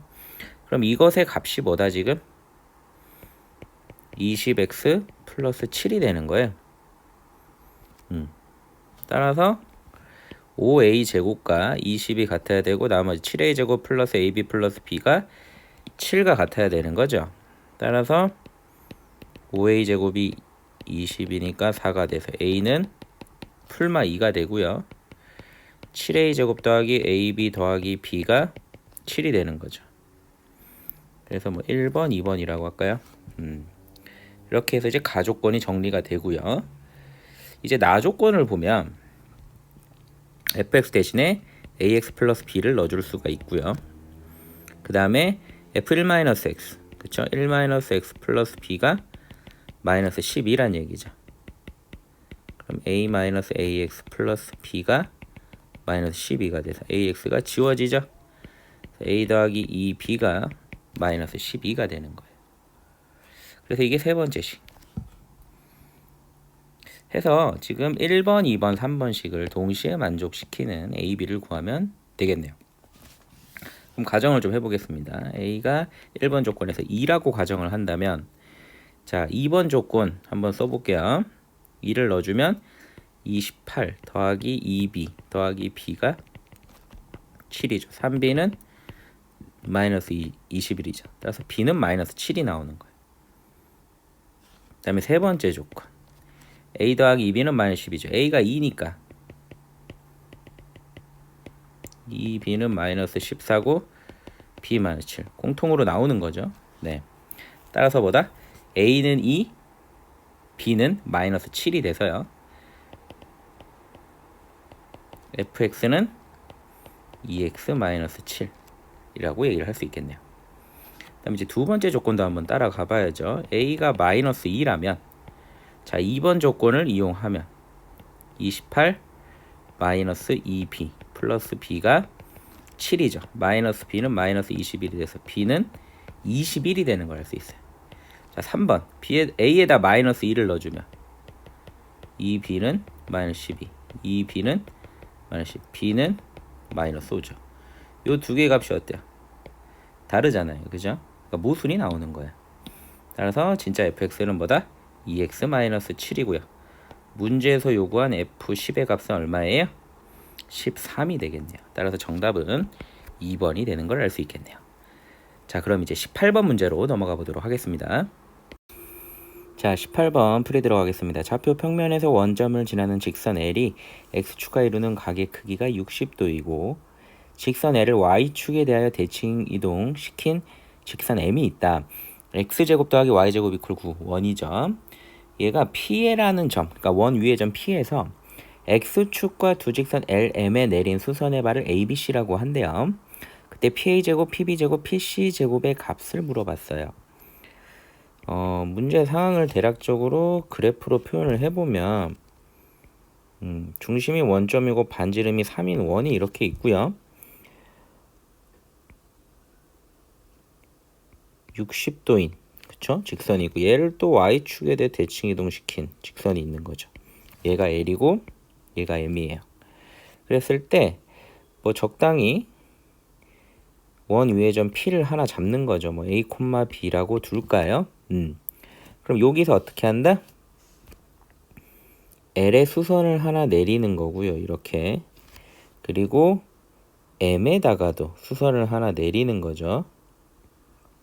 그럼 이것의 값이 뭐다 지금? 20x 플러스 7이 되는 거예요. 따라서 5a 제곱과 20이 같아야 되고 나머지 7a 제곱 플러스 ab 플러스 b가 7과 같아야 되는 거죠. 따라서 5a 제곱이 20이니까 4가 돼서 a는 풀마 2가 되고요. 7a 제곱 더하기 ab 더하기 b가 7이 되는 거죠. 그래서 뭐 1번, 2번이라고 할까요? 이렇게 해서 이제 가조건이 정리가 되고요. 이제 나조건을 보면 fx 대신에 ax 플러스 b를 넣어줄 수가 있고요. 그 다음에 f1-x 그쵸? 1-x 플러스 b가 마이너스 12란 얘기죠. 그럼 a-ax 플러스 b가 마이너스 12가 돼서 ax가 지워지죠. a 더하기 2b가 마이너스 12가 되는 거예요. 그래서 이게 세 번째식. 해서 지금 1번, 2번, 3번식을 동시에 만족시키는 a, b를 구하면 되겠네요. 그럼 가정을 좀 해보겠습니다. a가 1번 조건에서 2라고 가정을 한다면, 자, 2번 조건 한번 써볼게요. 2를 넣어주면 28 더하기 2b 더하기 b가 7이죠. 3b는 마이너스 21이죠. 따라서 b는 마이너스 7이 나오는 거예요. 그 다음에 세 번째 조건. a 더하기 2b는 마이너스 10이죠. a가 2니까 2b는 마이너스 14고 b 마이너스 7. 공통으로 나오는 거죠. 네. 따라서 뭐다? a는 2, b는 마이너스 7이 돼서요. fx는 2x 마이너스 7이라고 얘기를 할 수 있겠네요. 그 다음에 이제 두 번째 조건도 한번 따라가 봐야죠. a가 마이너스 2라면, 자, 2번 조건을 이용하면 28 마이너스 2b 플러스 b가 7이죠. 마이너스 b는 마이너스 21이 돼서 b는 21이 되는 걸 알 수 있어요. 자, 3번 a에다 마이너스 2를 넣어주면 2b는 마이너스 12, 2b는 마이너스 10, b는 마이너스 5죠. 요 두 개의 값이 어때요? 다르잖아요. 그죠? 그러니까 모순이 나오는 거예요. 따라서 진짜 fx는 뭐다? 2x 마이너스 7이고요. 문제에서 요구한 f10의 값은 얼마예요? 13이 되겠네요. 따라서 정답은 2번이 되는 걸 알 수 있겠네요. 자, 그럼 이제 18번 문제로 넘어가 보도록 하겠습니다. 자, 18번 풀이 들어가겠습니다. 좌표 평면에서 원점을 지나는 직선 L이 X축과 이루는 각의 크기가 60도이고 직선 L을 Y축에 대하여 대칭 이동시킨 직선 M이 있다. X제곱 더하기 Y제곱 이퀄 9, 원이죠. 얘가 P라는 점, 그러니까 원 위의 점 P에서 X축과 두 직선 LM에 내린 수선의 발을 ABC라고 한대요. 그때 PA제곱, PB제곱, PC제곱의 값을 물어봤어요. 문제 상황을 대략적으로 그래프로 표현을 해보면 중심이 원점이고 반지름이 3인 원이 이렇게 있고요. 60도인 그쵸? 직선이고 얘를 또 Y축에 대해 대칭 이동시킨 직선이 있는 거죠. 얘가 L이고 얘가 M이에요. 그랬을 때 뭐 적당히 원 위의 점 P를 하나 잡는 거죠. 뭐 A, B라고 둘까요? 그럼 여기서 어떻게 한다? L의 수선을 하나 내리는 거고요. 이렇게. 그리고 M에다가도 수선을 하나 내리는 거죠.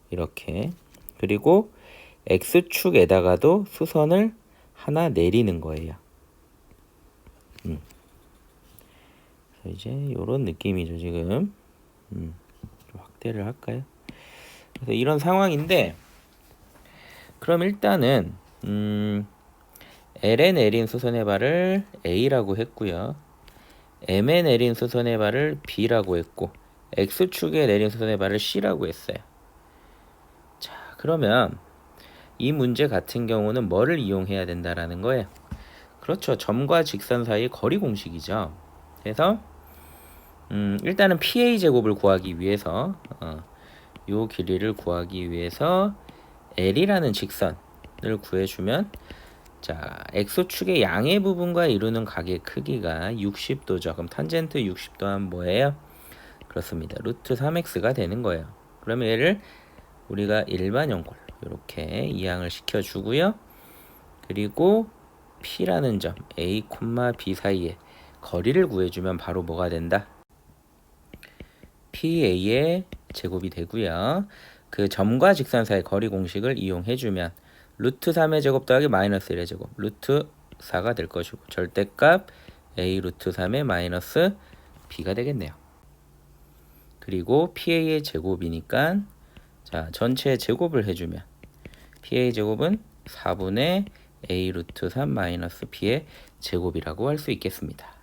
이렇게. 그리고 X축에다가도 수선을 하나 내리는 거예요. 이제 이런 느낌이죠. 지금 좀 확대를 할까요? 그래서 이런 상황인데 그럼 일단은 L에 내린 수선의 발을 A라고 했고요. M에 내린 수선의 발을 B라고 했고 X축에 내린 수선의 발을 C라고 했어요. 자, 그러면 이 문제 같은 경우는 뭐를 이용해야 된다라는 거예요? 그렇죠. 점과 직선 사이 거리 공식이죠. 그래서 일단은 PA 제곱을 구하기 위해서 요 길이를 구하기 위해서 L이라는 직선을 구해주면 자, X축의 양의 부분과 이루는 각의 크기가 60도죠. 그럼 탄젠트 60도 하면 뭐예요? 그렇습니다. 루트 3x가 되는 거예요. 그러면 얘를 우리가 일반형꼴 이렇게 이항을 시켜주고요. 그리고 P라는 점 A, B 사이에 거리를 구해주면 바로 뭐가 된다? PA의 제곱이 되고요. 그 점과 직선 사이 거리 공식을 이용해주면 루트 3의 제곱 더하기 마이너스 1의 제곱 루트 4가 될 것이고 절대값 A 루트 3의 마이너스 B가 되겠네요. 그리고 PA의 제곱이니까 자 전체 제곱을 해주면 PA 제곱은 4분의 A 루트 3 마이너스 B의 제곱이라고 할 수 있겠습니다.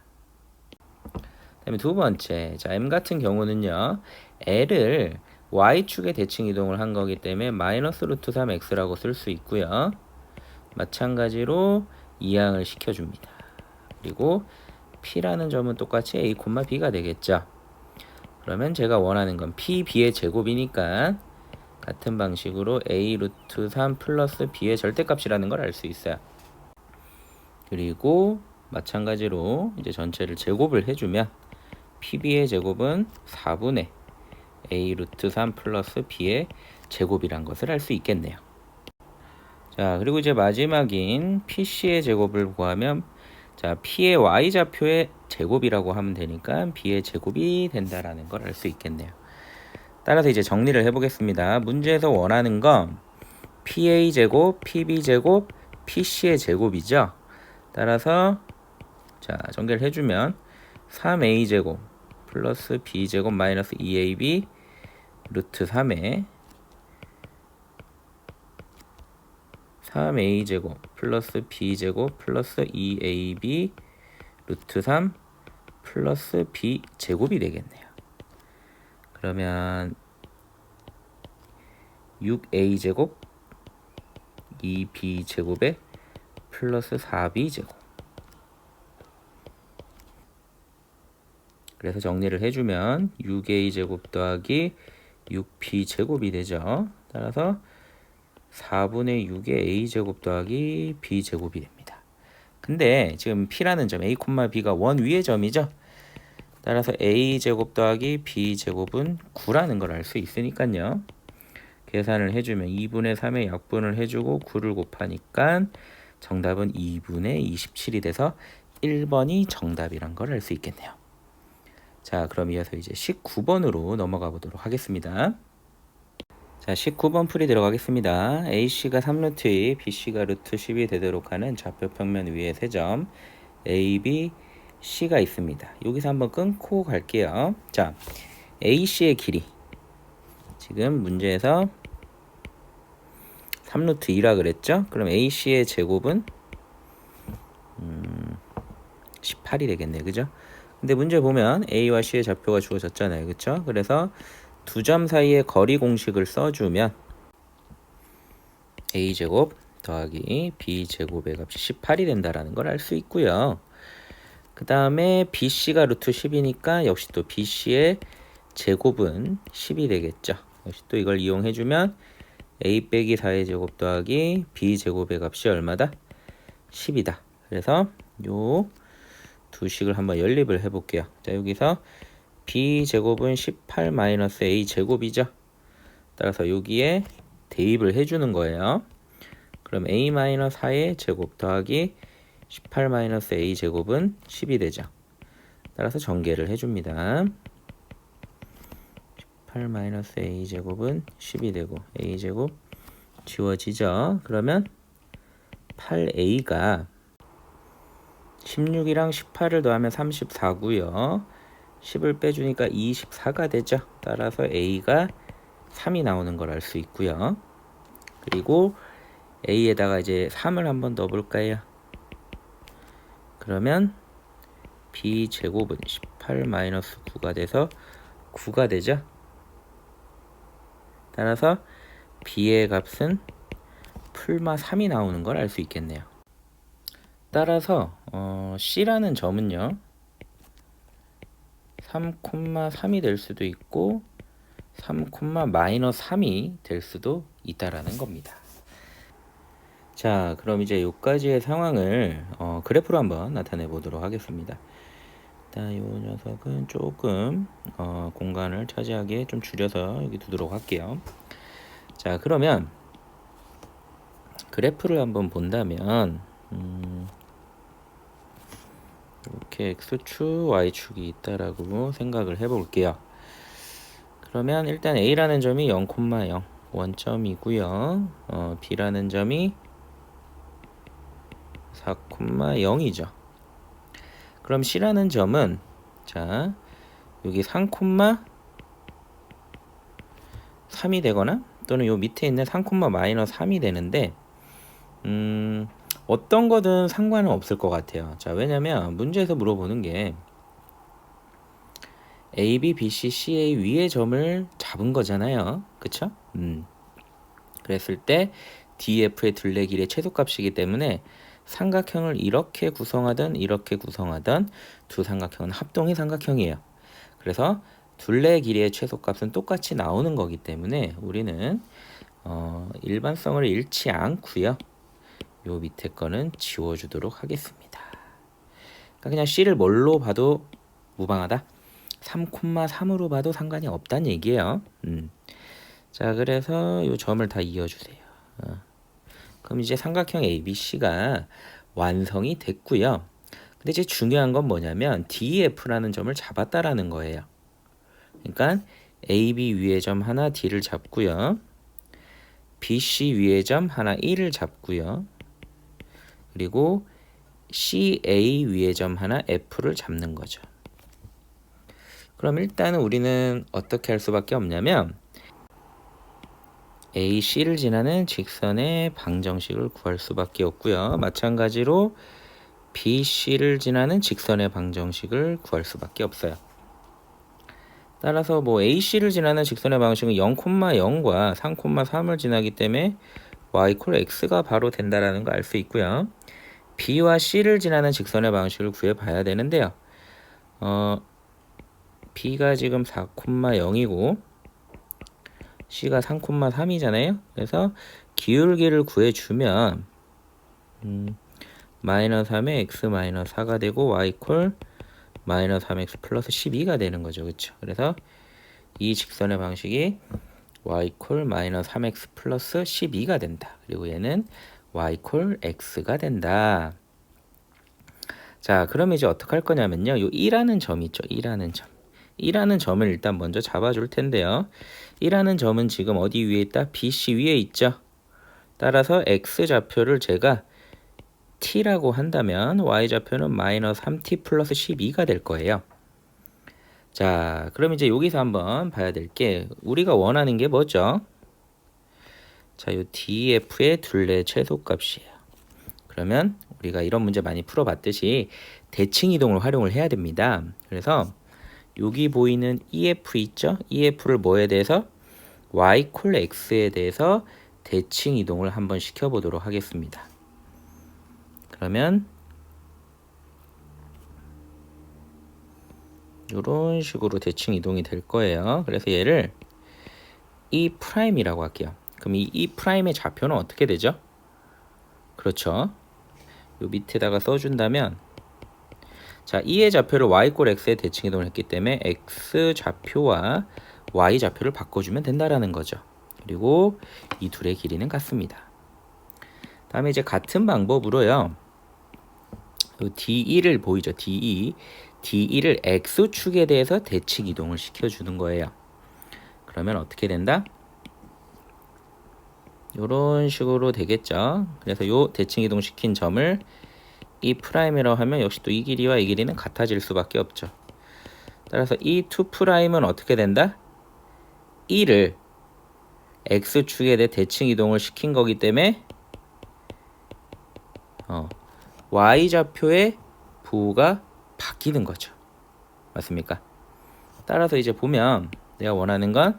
그 다음에 두 번째, 자 M 같은 경우는요 L을 y축의 대칭 이동을 한 거기 때문에 마이너스 루트 3x라고 쓸 수 있고요. 마찬가지로 이항을 시켜줍니다. 그리고 p라는 점은 똑같이 a, b가 되겠죠. 그러면 제가 원하는 건 p, b의 제곱이니까 같은 방식으로 a 루트 3 플러스 b의 절대값이라는 걸 알 수 있어요. 그리고 마찬가지로 이제 전체를 제곱을 해주면 pb의 제곱은 4분의 a 루트 3 플러스 b의 제곱이란 것을 알 수 있겠네요. 자, 그리고 이제 마지막인 pc의 제곱을 구하면 자, p의 y좌표의 제곱이라고 하면 되니까 b의 제곱이 된다라는 걸 알 수 있겠네요. 따라서 이제 정리를 해보겠습니다. 문제에서 원하는 건 PA 제곱, PB 제곱, PC의 제곱이죠. 따라서 자 전개를 해주면 3A 제곱 플러스 B 제곱 마이너스 2AB 루트 3에 3A 제곱 플러스 B 제곱 플러스 2AB 루트 3 플러스 B 제곱이 되겠네요. 그러면 6a 제곱 2b 제곱에 플러스 4b 제곱. 그래서 정리를 해주면 6a 제곱 더하기 6b 제곱이 되죠. 따라서 4분의 6의 a 제곱 더하기 b 제곱이 됩니다. 근데 지금 p라는 점 a, b가 원 위의 점이죠. 따라서 a 제곱 더하기 b 제곱은 9라는 걸 알 수 있으니까요. 계산을 해주면 2분의 3에 약분을 해주고 9를 곱하니까 정답은 2분의 27이 돼서 1번이 정답이란 걸 알 수 있겠네요. 자, 그럼 이어서 이제 19번으로 넘어가 보도록 하겠습니다. 자, 19번 풀이 들어가겠습니다. AC가 3루트 2, BC가 루트 10이 되도록 하는 좌표 평면 위에 세 점 A, B, C가 있습니다. 여기서 한번 끊고 갈게요. 자, AC의 길이 지금 문제에서 3루트 2라 그랬죠? 그럼 AC의 제곱은 18이 되겠네, 그죠? 근데 문제 보면 A와 C의 좌표가 주어졌잖아요, 그쵸? 그래서 두 점 사이의 거리 공식을 써주면 A 제곱 더하기 B 제곱의 값이 18이 된다라는 걸 알 수 있고요. 그 다음에 BC가 루트 10이니까 역시 또 BC의 제곱은 10이 되겠죠. 역시 또 이걸 이용해주면 a 빼기 4의 제곱 더하기 b 제곱의 값이 얼마다? 10이다. 그래서 요 두 식을 한번 연립을 해볼게요. 자, 여기서 b 제곱은 18 마이너스 a 제곱이죠. 따라서 여기에 대입을 해주는 거예요. 그럼 a 마이너스 4의 제곱 더하기 18 마이너스 a 제곱은 10이 되죠. 따라서 전개를 해줍니다. 18 마이너스 a 제곱은 10이 되고 a 제곱 지워지죠. 그러면 8a가 16이랑 18을 더하면 34고요. 10을 빼주니까 24가 되죠. 따라서 a가 3이 나오는 걸 알 수 있고요. 그리고 a에다가 이제 3을 한번 넣어볼까요? 그러면 b 제곱은 18 마이너스 9가 돼서 9가 되죠. 따라서 b의 값은 풀마 3이 나오는 걸 알 수 있겠네요. 따라서 C라는 점은요 3,3이 될 수도 있고 3,-3이 될 수도 있다라는 겁니다. 자, 그럼 이제 여기까지의 상황을 그래프로 한번 나타내 보도록 하겠습니다. 일단 이 녀석은 조금 공간을 차지하게 좀 줄여서 여기 두도록 할게요. 자, 그러면 그래프를 한번 본다면 이렇게 x축, y축이 있다라고 생각을 해볼게요. 그러면 일단 a라는 점이 0,0 원점이고요. b라는 점이 4,0이죠. 그럼 c라는 점은 자 여기 3,3이 되거나 또는 요 밑에 있는 3,-3이 되는데 어떤 거든 상관은 없을 것 같아요. 자, 왜냐면 문제에서 물어보는 게 A, B, B, C, C의 위의 점을 잡은 거잖아요. 그쵸? 그랬을 때 DF의 둘레 길이의 최소값이기 때문에 삼각형을 이렇게 구성하든 이렇게 구성하든 두 삼각형은 합동의 삼각형이에요. 그래서 둘레 길이의 최소값은 똑같이 나오는 거기 때문에 우리는 일반성을 잃지 않고요. 요 밑에 거는 지워주도록 하겠습니다. 그러니까 그냥 C를 뭘로 봐도 무방하다. 3,3으로 봐도 상관이 없다는 얘기예요. 자, 그래서 요 점을 다 이어주세요. 그럼 이제 삼각형 ABC가 완성이 됐고요. 근데 이제 중요한 건 뭐냐면 DF라는 점을 잡았다라는 거예요. 그러니까 AB 위의 점 하나 D를 잡고요. BC 위의 점 하나 E를 잡고요. 그리고 CA 위의 점 하나 F를 잡는 거죠. 그럼 일단은 우리는 어떻게 할 수밖에 없냐면 AC를 지나는 직선의 방정식을 구할 수밖에 없고요. 마찬가지로 BC를 지나는 직선의 방정식을 구할 수밖에 없어요. 따라서 뭐 AC를 지나는 직선의 방정식은 0,0과 3,3을 지나기 때문에 y x가 바로 된다라는 거 알 수 있고요. B와 C를 지나는 직선의 방식을 구해봐야 되는데요. B가 지금 4,0이고 C가 3,3이잖아요. 그래서 기울기를 구해주면 마이너스 3의 x 마이너스 4가 되고 y 콜 마이너스 3x 플러스 12가 되는 거죠. 그렇죠? 그래서 이 직선의 방식이 y 콜 마이너스 3x 플러스 12가 된다. 그리고 얘는 y 콜 x가 된다. 자, 그럼 이제 어떻게 할 거냐면요. 요 2라는 점 있죠. 2라는 점. 2라는 점을 일단 먼저 잡아줄 텐데요. 2라는 점은 지금 어디 위에 있다? BC 위에 있죠. 따라서 x좌표를 제가 t라고 한다면 y좌표는 마이너스 3t 플러스 12가 될 거예요. 자, 그럼 이제 여기서 한번 봐야 될 게 우리가 원하는 게 뭐죠? 자, 요 DF의 둘레 최소값이에요. 그러면 우리가 이런 문제 많이 풀어봤듯이 대칭 이동을 활용을 해야 됩니다. 그래서 여기 보이는 EF 있죠? EF를 뭐에 대해서? Y 콜 X에 대해서 대칭 이동을 한번 시켜보도록 하겠습니다. 그러면 이런 식으로 대칭 이동이 될 거예요. 그래서 얘를 E'이라고 할게요. 그럼 이 E'의 좌표는 어떻게 되죠? 그렇죠. 요 밑에다가 써준다면 자, E의 좌표를 Y 꼴 X에 대칭 이동을 했기 때문에 X 좌표와 Y 좌표를 바꿔주면 된다라는 거죠. 그리고 이 둘의 길이는 같습니다. 다음에 이제 같은 방법으로요. DE를 보이죠? DE를 X축에 대해서 대칭 이동을 시켜주는 거예요. 그러면 어떻게 된다? 이런 식으로 되겠죠. 그래서 요 대칭 이동 시킨 점을 이 프라임이라고 하면 역시 또 이 길이와 이 길이는 같아질 수밖에 없죠. 따라서 이 2'은 어떻게 된다? 1을 X축에 대해 대칭 이동을 시킨 거기 때문에 Y좌표의 부호가 바뀌는 거죠. 맞습니까? 따라서 이제 보면 내가 원하는 건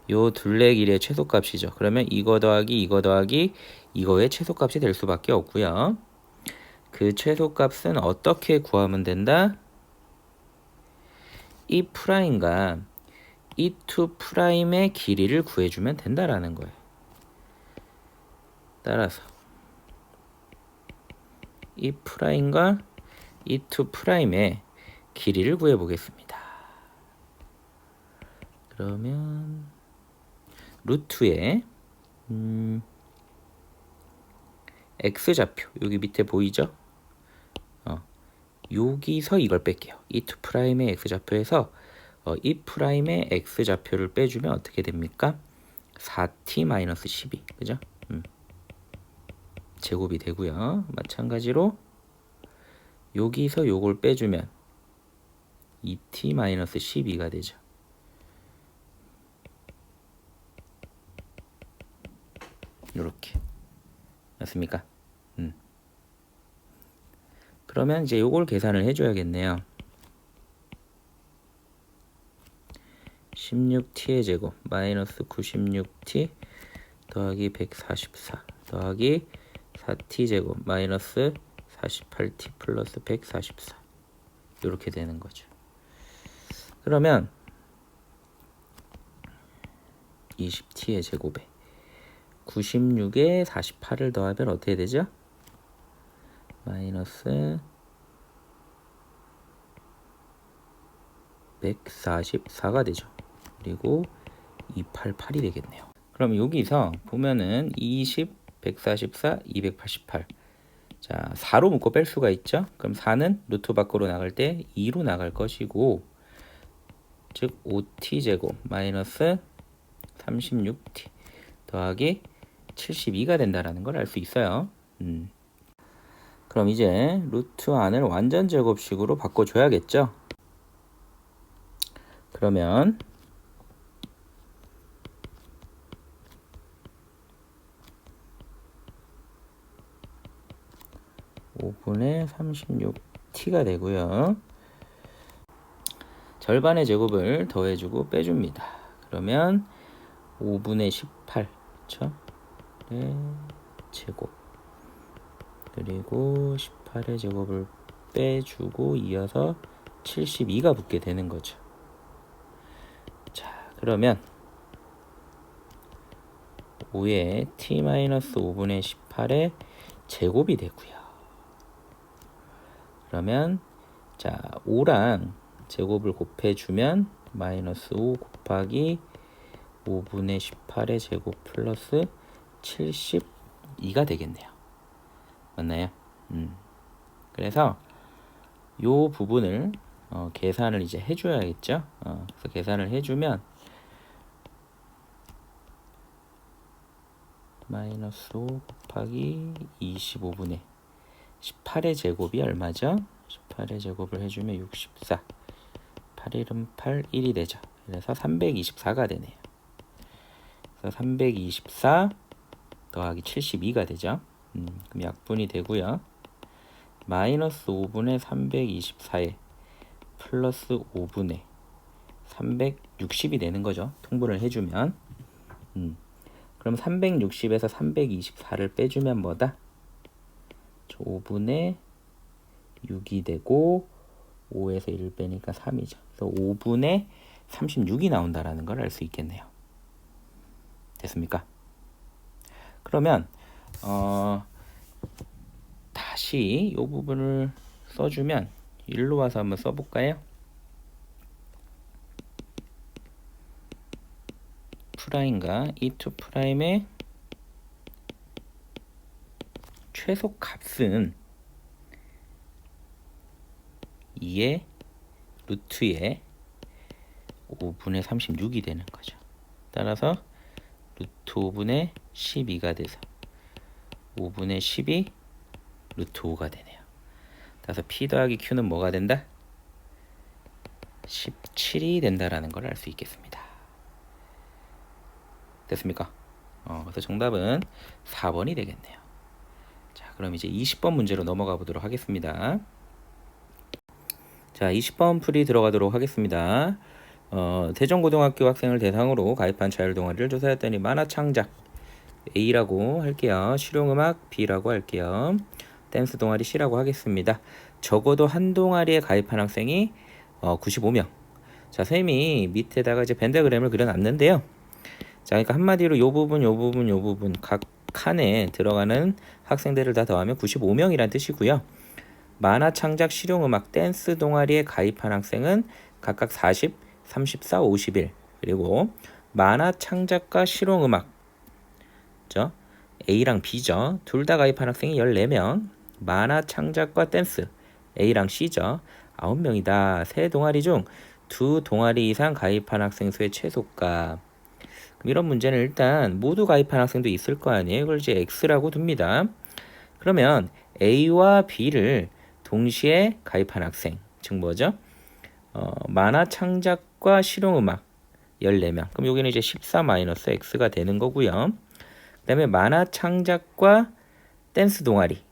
요 둘레 길이의 최소값이죠. 그러면 이거 더하기 이거 더하기 이거의 최소값이 될 수밖에 없고요. 그 최소값은 어떻게 구하면 된다? 이 프라임과 이 2'의 길이를 구해주면 된다라는 거예요. 따라서 이 프라임과 이 2'의 길이를 구해보겠습니다. 그러면 루트에 x좌표 여기 밑에 보이죠? 여기서 이걸 뺄게요. 이 2'의 x좌표에서 이 프라임의 x좌표를 빼주면 어떻게 됩니까? 4t-12 그죠? 제곱이 되고요. 마찬가지로 여기서 요걸 빼주면 2t-12가 되죠. 이렇게 맞습니까? 그러면 이제 요걸 계산을 해줘야겠네요. 16t의 제곱 마이너스 96t 더하기 144 더하기 4t 제곱 마이너스 48t 플러스 144 이렇게 되는 거죠. 그러면 20t의 제곱에 96에 48을 더하면 어떻게 되죠? 마이너스 144가 되죠. 그리고 288이 되겠네요. 그럼 여기서 보면은 20, 144, 288. 자, 4로 묶어 뺄 수가 있죠. 그럼 4는 루트 밖으로 나갈 때 2로 나갈 것이고, 즉 5t 제곱 마이너스 36t 더하기 72가 된다라는 걸 알 수 있어요. 그럼 이제 루트 안을 완전 제곱식으로 바꿔줘야겠죠. 그러면 5분의 36t가 되고요. 절반의 제곱을 더해주고 빼줍니다. 그러면 5분의 18, 그렇죠? 네, 제곱 그리고 18의 제곱을 빼주고 이어서 72가 붙게 되는 거죠. 자, 그러면 5의 t-5분의 18의 제곱이 되고요. 그러면 자 5랑 제곱을 곱해주면 마이너스 5 곱하기 5분의 18의 제곱 플러스 72가 되겠네요. 맞나요? 그래서 요 부분을 계산을 이제 해줘야겠죠. 그래서 계산을 해주면 마이너스 5 곱하기 25분의 18의 제곱이 얼마죠? 18의 제곱을 해주면 64 8일은 8, 1이 되죠. 그래서 324가 되네요. 그래서 324 더하기 72가 되죠. 그럼 약분이 되고요. 마이너스 5분의 324에 플러스 5분의 360이 되는 거죠. 통분을 해주면. 그럼 360에서 324를 빼주면 뭐다? 5분의 6이 되고 5에서 1 빼니까 3이죠. 그래서 5분의 36이 나온다라는 걸 알 수 있겠네요. 됐습니까? 그러면 다시 이 부분을 써주면 일로 와서 한번 써볼까요? 프라임과 E2 프라임의 최소 값은 2의 루트의 5분의 36이 되는 거죠. 따라서 루트 5분의 12가 돼서 5분의 10이 루트 5가 되네요. 따라서 P 더하기 Q는 뭐가 된다? 17이 된다라는 걸 알 수 있겠습니다. 됐습니까? 그래서 정답은 4번이 되겠네요. 자, 그럼 이제 20번 문제로 넘어가 보도록 하겠습니다. 자, 20번 풀이 들어가도록 하겠습니다. 대전고등학교 학생을 대상으로 가입한 자율동아리를 조사했더니 만화창작 A라고 할게요. 실용음악 B라고 할게요. 댄스 동아리 C라고 하겠습니다. 적어도 한 동아리에 가입한 학생이 95명. 자, 선생님이 밑에다가 이제 벤다그램을 그려놨는데요. 자, 그러니까 한마디로 요 부분 각 칸에 들어가는 학생들을 다 더하면 95명이란 뜻이고요. 만화 창작 실용음악 댄스 동아리에 가입한 학생은 각각 40, 34, 51. 그리고 만화 창작과 실용음악 A랑 B죠. 둘 다 가입한 학생이 14명. 만화 창작과 댄스 A랑 C죠. 9명이다. 세 동아리 중 두 동아리 이상 가입한 학생 수의 최소값. 그럼 이런 문제는 일단 모두 가입한 학생도 있을 거 아니에요. 이걸 이제 X라고 둡니다. 그러면 A와 B를 동시에 가입한 학생, 즉 뭐죠? 만화 창작과 실용음악 14명. 그럼 여기는 이제 14-X가 되는 거고요. 그 다음에 만화 창작과 댄스 동아리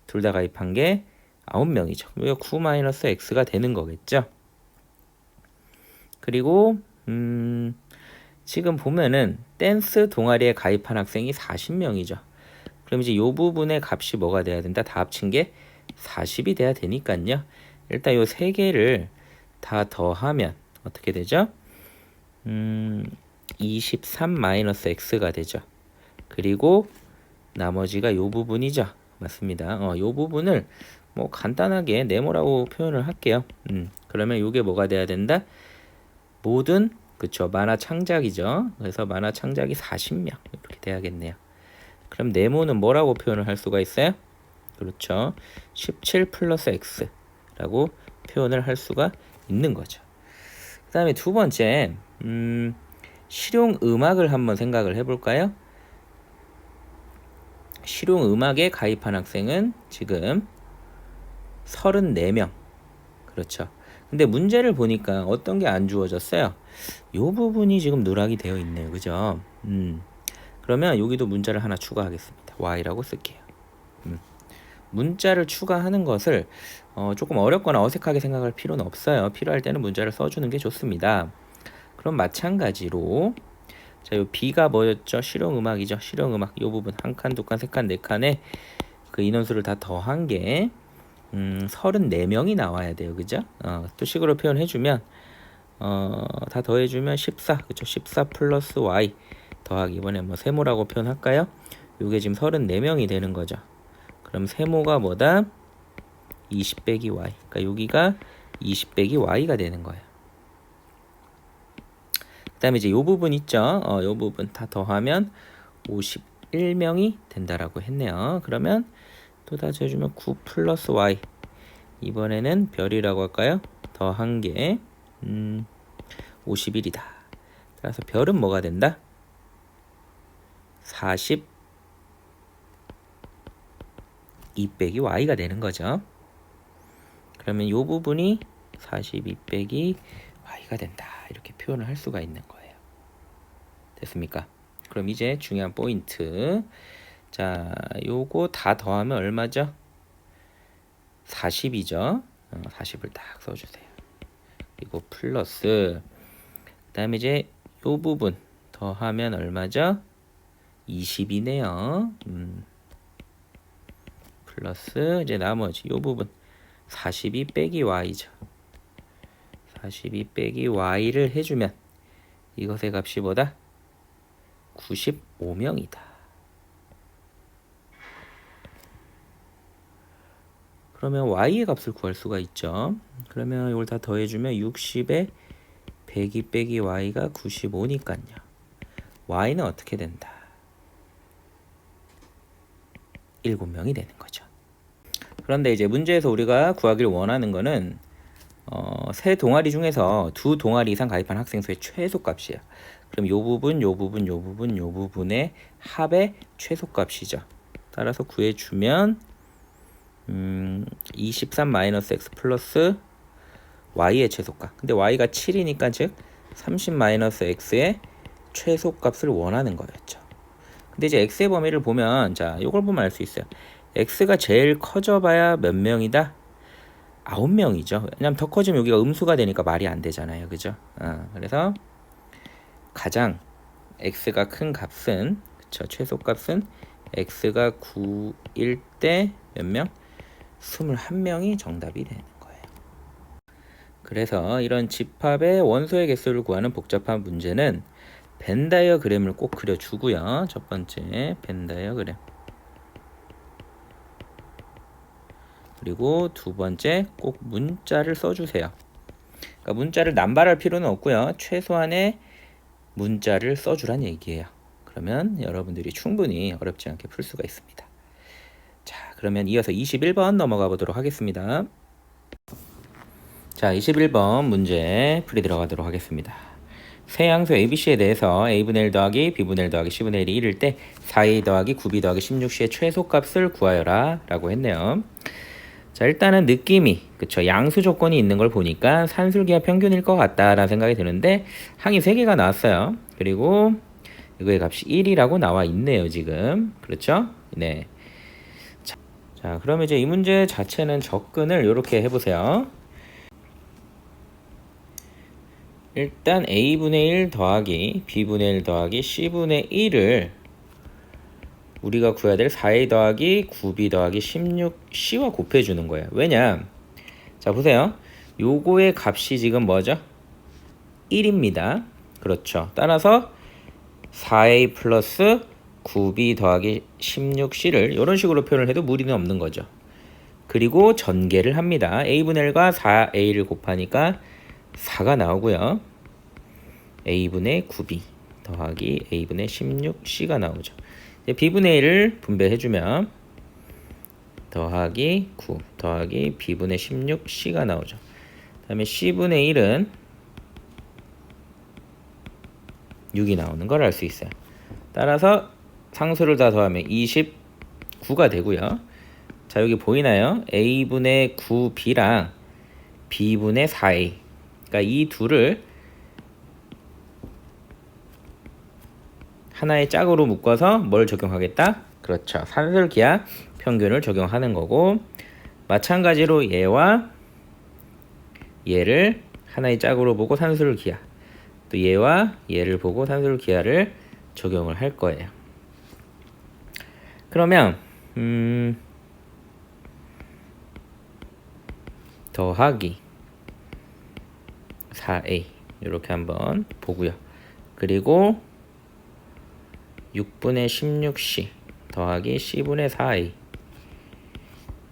둘 다 가입한 게 9명이죠. 그럼 9-X가 되는 거겠죠. 그리고 지금 보면은 댄스 동아리에 가입한 학생이 40명이죠. 그럼 이제 요 부분의 값이 뭐가 돼야 된다? 다 합친 게 40이 돼야 되니까요. 일단 요 세 개를 다 더하면 어떻게 되죠? 23-x가 되죠. 그리고 나머지가 요 부분이죠. 맞습니다. 요 부분을 뭐 간단하게 네모라고 표현을 할게요. 그러면 요게 뭐가 돼야 된다? 모든 그쵸 만화 창작이죠. 그래서 만화 창작이 40명 이렇게 돼야겠네요. 그럼 네모는 뭐라고 표현을 할 수가 있어요? 그렇죠. 17 플러스 x라고 표현을 할 수가 있는 거죠. 그 다음에 두 번째 실용 음악을 한번 생각을 해볼까요? 실용 음악에 가입한 학생은 지금 34명. 그렇죠. 근데 문제를 보니까 어떤 게 안 주어졌어요? 요 부분이 지금 누락이 되어 있네요. 그죠? 그러면 여기도 문자를 하나 추가하겠습니다. y라고 쓸게요. 문자를 추가하는 것을 조금 어렵거나 어색하게 생각할 필요는 없어요. 필요할 때는 문자를 써주는 게 좋습니다. 그럼 마찬가지로 자, 요 B가 뭐였죠? 실용음악이죠. 실용음악 요 부분 한 칸, 두 칸, 세 칸, 네 칸에 그 인원수를 다 더한 게 34명이 나와야 돼요. 그죠? 또 식으로 표현해주면 다 더해주면 14 그쵸? 14 플러스 y 더하기 이번에 뭐 세모라고 표현할까요? 요게 지금 34명이 되는 거죠. 그럼 세모가 뭐다? 20 빼기 y. 그러니까 여기가 20 빼기 y가 되는 거예요. 그 다음에 이제 요 부분 있죠. 요 부분 다 더하면 51명이 된다라고 했네요. 그러면 또 다시 해주면 9 플러스 y. 이번에는 별이라고 할까요? 더한 게 51이다. 따라서 별은 뭐가 된다? 42 빼기 y가 되는 거죠. 그러면 이 부분이 42 빼기 y가 된다. 이렇게 표현을 할 수가 있는 거예요. 됐습니까? 그럼 이제 중요한 포인트. 자, 요거 다 더하면 얼마죠? 40이죠. 40을 딱 써주세요. 그리고 플러스 그 다음에 이제 요 부분 더하면 얼마죠? 20이네요. 플러스 이제 나머지 요 부분 42 빼기 y죠. 42 빼기 y를 해주면 이것의 값이 뭐다? 95명이다. 그러면 y의 값을 구할 수가 있죠. 그러면 이걸 다 더해주면 60에 102 빼기 y가 95니까요. y는 어떻게 된다? 7명이 되는 거죠. 그런데 이제 문제에서 우리가 구하기를 원하는 거는 세 동아리 중에서 두 동아리 이상 가입한 학생 수의 최소값이에요. 그럼 요 부분, 요 부분, 요 부분, 요 부분의 합의 최소값이죠. 따라서 구해주면 23-x 플러스 y의 최소값. 근데 y가 7이니까 즉 30-x의 최소값을 원하는 거였죠. 근데 이제 x의 범위를 보면 자, 요걸 보면 알 수 있어요. x가 제일 커져봐야 몇 명이다? 9명이죠. 왜냐면 더 커지면 여기가 음수가 되니까 말이 안 되잖아요. 그죠? 그래서 가장 x가 큰 값은 그쵸? 최소값은 x가 9일 때 몇 명? 21명이 정답이 되는 거예요. 그래서 이런 집합의 원소의 개수를 구하는 복잡한 문제는 벤 다이어그램을 꼭 그려주고요. 첫 번째 벤 다이어그램. 그리고 두 번째 꼭 문자를 써주세요. 그러니까 문자를 남발할 필요는 없고요. 최소한의 문자를 써주란 얘기예요. 그러면 여러분들이 충분히 어렵지 않게 풀 수가 있습니다. 자, 그러면 이어서 21번 넘어가 보도록 하겠습니다. 자, 21번 문제 풀이 들어가도록 하겠습니다. 세 양수 ABC에 대해서 A분의 1 더하기 B분의 1 더하기 C분의 1이 1일 때 4A 더하기 9B 더하기 16C의 최소값을 구하여라 라고 했네요. 자, 일단은 느낌이 그쵸, 양수 조건이 있는 걸 보니까 산술기하 평균일 것 같다라는 생각이 드는데 항이 3개가 나왔어요. 그리고 이거의 값이 1이라고 나와 있네요. 지금 그렇죠? 네. 자, 그러면 이제 이 문제 자체는 접근을 이렇게 해보세요. 일단 a분의 1 더하기 b분의 1 더하기 c분의 1을 우리가 구해야 될 4a 더하기 9b 더하기 16c와 곱해주는 거예요. 왜냐? 자, 보세요. 요거의 값이 지금 뭐죠? 1입니다. 그렇죠. 따라서 4a 플러스 9b 더하기 16c를 이런 식으로 표현을 해도 무리는 없는 거죠. 그리고 전개를 합니다. a분의 1과 4a를 곱하니까 4가 나오고요. a분의 9b 더하기 a분의 16c가 나오죠. b분의 1을 분배해주면 더하기 9 더하기 b분의 16c가 나오죠. 그 다음에 c분의 1은 6이 나오는 걸 알 수 있어요. 따라서 상수를 다 더하면 29가 되고요. 자, 여기 보이나요? a분의 9b랑 b분의 4a. 그러니까 이 둘을 하나의 짝으로 묶어서 뭘 적용하겠다? 그렇죠. 산술기하 평균을 적용하는 거고, 마찬가지로 얘와 얘를 하나의 짝으로 보고 산술기하, 또 얘와 얘를 보고 산술기하를 적용을 할 거예요. 그러면 더하기 4a 이렇게 한번 보고요. 그리고 6분의 16c 더하기 c분의 4a,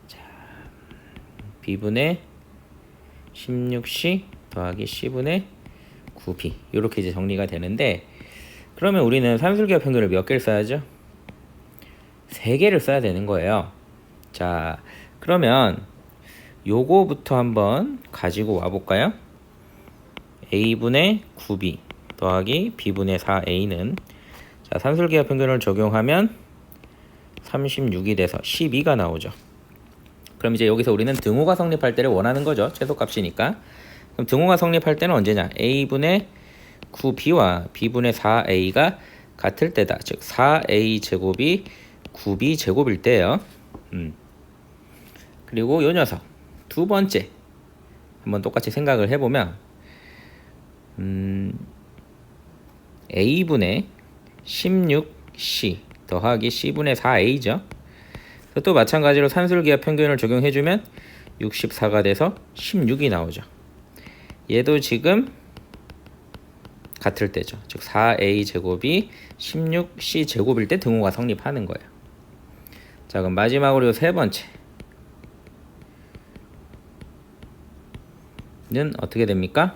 자, b분의 16c 더하기 c분의 9b 이렇게 이제 정리가 되는데, 그러면 우리는 산술기하 평균을 몇 개를 써야죠? 3개를 써야 되는 거예요. 자, 그러면 요거부터 한번 가지고 와 볼까요? a분의 9b 더하기 b분의 4a는, 자, 산술기하 평균을 적용하면 36이 돼서 12가 나오죠. 그럼 이제 여기서 우리는 등호가 성립할 때를 원하는 거죠. 최소값이니까. 그럼 등호가 성립할 때는 언제냐? a분의 9b와 b분의 4a가 같을 때다. 즉 4a 제곱이 9b 제곱일 때예요. 그리고 요 녀석 두 번째 한번 똑같이 생각을 해보면 a분의 16c 더하기 c분의 4a죠. 또 마찬가지로 산술기하 평균을 적용해주면 64가 돼서 16이 나오죠. 얘도 지금 같을 때죠. 즉 4a 제곱이 16c 제곱일 때 등호가 성립하는 거예요. 자, 그럼 마지막으로 세 번째는 어떻게 됩니까?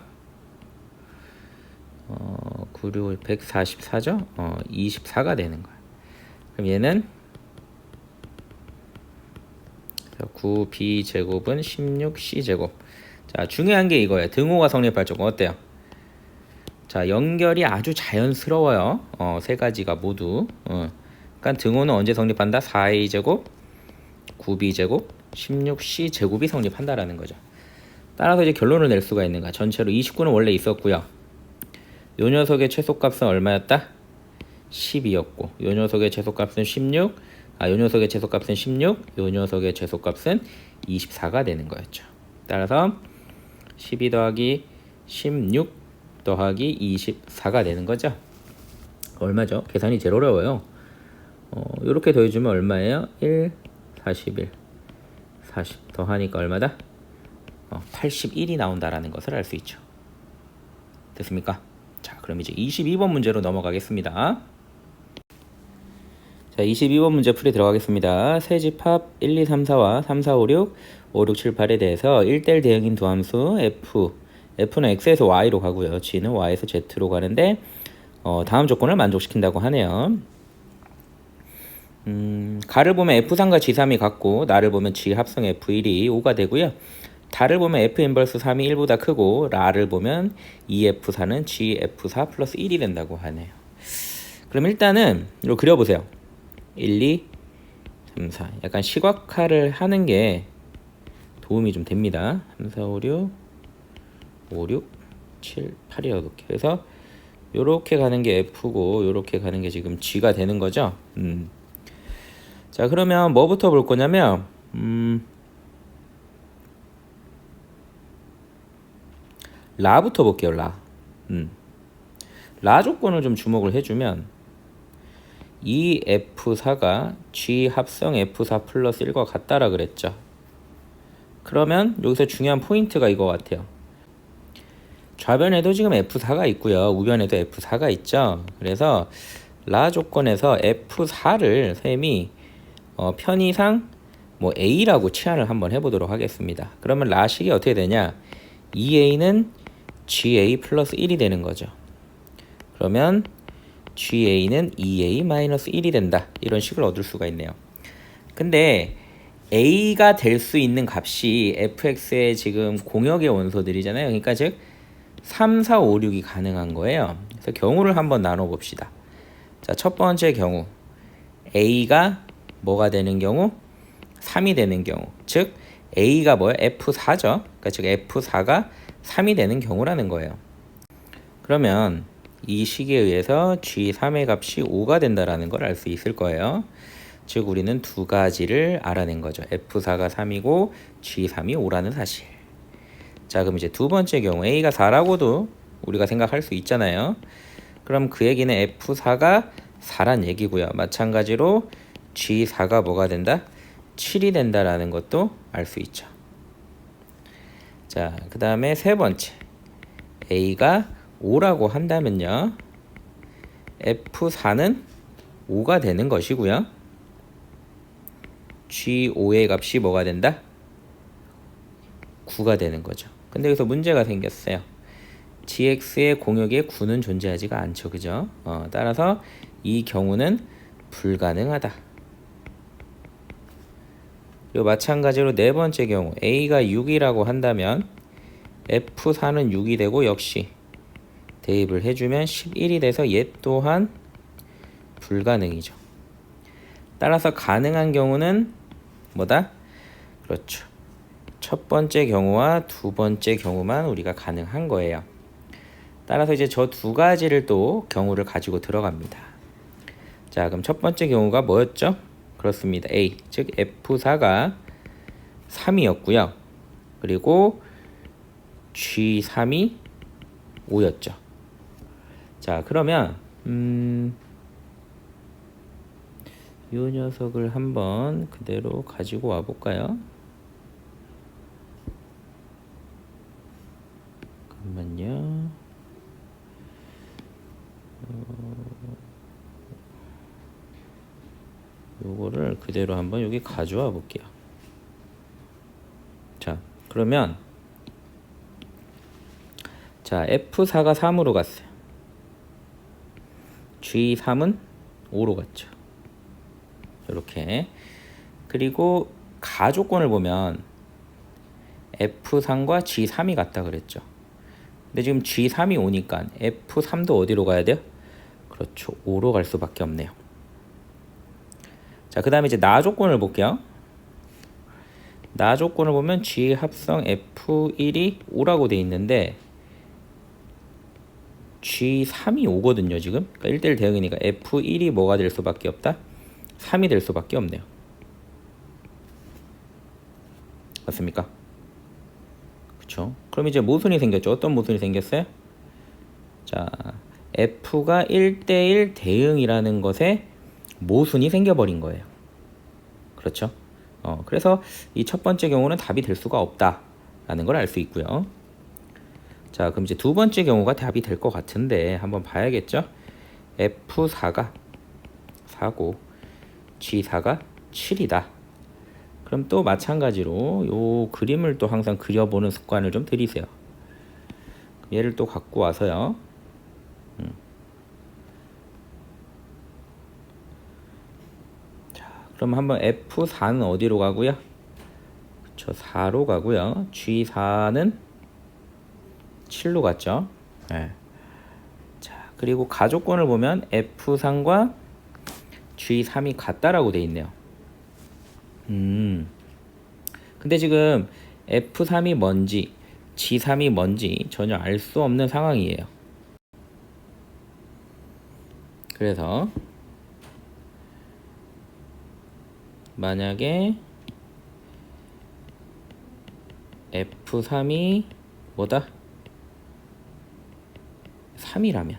9, 6, 144죠? 24가 되는 거예요. 그럼 얘는 9b 제곱은 16c 제곱. 자, 중요한 게 이거예요. 등호가 성립할 적은 어때요? 자, 연결이 아주 자연스러워요. 세 가지가 모두. 그러니까 등호는 언제 성립한다? 4a 제곱, 9b 제곱, 16c 제곱이 성립한다라는 거죠. 따라서 이제 결론을 낼 수가 있는 거야. 전체로 29는 원래 있었고요. 요 녀석의 최소값은 얼마였다? 10이었고, 요 녀석의 최소값은 16, 요 녀석의 최소값은 16, 요 녀석의 최소값은 24가 되는 거였죠. 따라서 12 더하기 16 더하기 24가 되는 거죠. 얼마죠? 계산이 제일 어려워요. 이렇게 더해주면 얼마예요? 1, 41, 40 더하니까 얼마다? 81이 나온다라는 것을 알 수 있죠. 됐습니까? 자, 그럼 이제 22번 문제로 넘어가겠습니다. 자, 22번 문제 풀이 들어가겠습니다. 세 집합 1, 2, 3, 4와 3, 4, 5, 6, 5, 6, 7, 8에 대해서 1대1 대응인 두 함수 f는 x에서 y로 가고요. g는 y에서 z로 가는데 다음 조건을 만족시킨다고 하네요. 가를 보면 f3과 g3이 같고 나를 보면 g 합성 f1이 5가 되고요. 다를 보면 f 인버스 3이 1보다 크고 라를 보면 2f4는 gf4 플러스 1이 된다고 하네요. 그럼 일단은 이거 그려보세요. 1, 2, 3, 4. 약간 시각화를 하는 게 도움이 좀 됩니다. 3, 4, 5, 6, 5, 6, 7, 8 이렇게. 그래서 요렇게 가는 게 f고 요렇게 가는 게 지금 g가 되는 거죠. 자, 그러면 뭐부터 볼 거냐면 라부터 볼게요. 라. 라 조건을 좀 주목을 해주면 이 F4가 G 합성 F4 플러스 1과 같다라 그랬죠. 그러면 여기서 중요한 포인트가 이거 같아요. 좌변에도 지금 F4가 있고요. 우변에도 F4가 있죠. 그래서 라 조건에서 F4를 쌤이 편의상 뭐 A라고 치환을 한번 해보도록 하겠습니다. 그러면 라식이 어떻게 되냐? 2A는 GA 플러스 1이 되는 거죠. 그러면 GA는 2A 마이너스 1이 된다. 이런 식을 얻을 수가 있네요. 근데 A가 될 수 있는 값이 fx의 지금 공역의 원소들이잖아요. 그러니까 즉 3, 4, 5, 6이 가능한 거예요. 그래서 경우를 한번 나눠 봅시다. 자, 첫 번째 경우 A가 뭐가 되는 경우? 3이 되는 경우. 즉 A가 뭐예요? F4죠. 그러니까 즉 F4가 3이 되는 경우라는 거예요. 그러면 이 식에 의해서 G3의 값이 5가 된다라는 걸 알 수 있을 거예요. 즉 우리는 두 가지를 알아낸 거죠. F4가 3이고 G3이 5라는 사실. 자, 그럼 이제 두 번째 경우 A가 4라고도 우리가 생각할 수 있잖아요. 그럼 그 얘기는 F4가 4란 얘기고요. 마찬가지로 G4가 뭐가 된다? 7이 된다라는 것도 알 수 있죠. 자, 그 다음에 세 번째 A가 5라고 한다면요. F4는 5가 되는 것이고요. G5의 값이 뭐가 된다? 9가 되는 거죠. 근데 여기서 문제가 생겼어요. GX의 공역에 9는 존재하지가 않죠. 그죠? 따라서 이 경우는 불가능하다. 그리고 마찬가지로 네 번째 경우 A가 6이라고 한다면 F4는 6이 되고 역시 대입을 해주면 11이 돼서 얘 또한 불가능이죠. 따라서 가능한 경우는 뭐다? 그렇죠. 첫 번째 경우와 두 번째 경우만 우리가 가능한 거예요. 따라서 이제 저 두 가지를 또 경우를 가지고 들어갑니다. 자, 그럼 첫 번째 경우가 뭐였죠? 그렇습니다. A, 즉 F4가 3이었고요. 그리고 G3이 5였죠. 자, 그러면 이 녀석을 한번 그대로 가지고 와 볼까요? 잠깐만요. 요거를 그대로 한번 여기 가져와 볼게요. 자, 그러면 자, F4가 3으로 갔어요. G3은 5로 갔죠. 이렇게. 그리고 가조건을 보면 F3과 G3이 같다 그랬죠. 근데 지금 G3이 오니까 F3도 어디로 가야 돼요? 그렇죠. 5로 갈 수밖에 없네요. 자, 그 다음에 이제 나 조건을 볼게요. 나 조건을 보면 G 합성 F1이 5라고 돼 있는데 G3이 5거든요, 지금. 그러니까 1대1 대응이니까 F1이 뭐가 될 수밖에 없다? 3이 될 수밖에 없네요. 맞습니까? 그쵸? 그럼 이제 모순이 생겼죠. 어떤 모순이 생겼어요? 자, F가 1대1 대응이라는 것에 모순이 생겨버린 거예요. 그렇죠? 그래서 이 첫 번째 경우는 답이 될 수가 없다라는 걸 알 수 있고요. 자, 그럼 이제 두 번째 경우가 답이 될 것 같은데 한번 봐야겠죠? F4가 4고 G4가 7이다. 그럼 또 마찬가지로 요 그림을 또 항상 그려보는 습관을 좀 들이세요. 얘를 또 갖고 와서요. 자, 그럼 한번 F4는 어디로 가고요? 그쵸, 4로 가고요. G4는 7로 갔죠. 네. 자, 그리고 가조건을 보면 F3과 G3이 같다라고 돼 있네요. 근데 지금 F3이 뭔지 G3이 뭔지 전혀 알 수 없는 상황이에요. 그래서 만약에 F3이 뭐다? 3이라면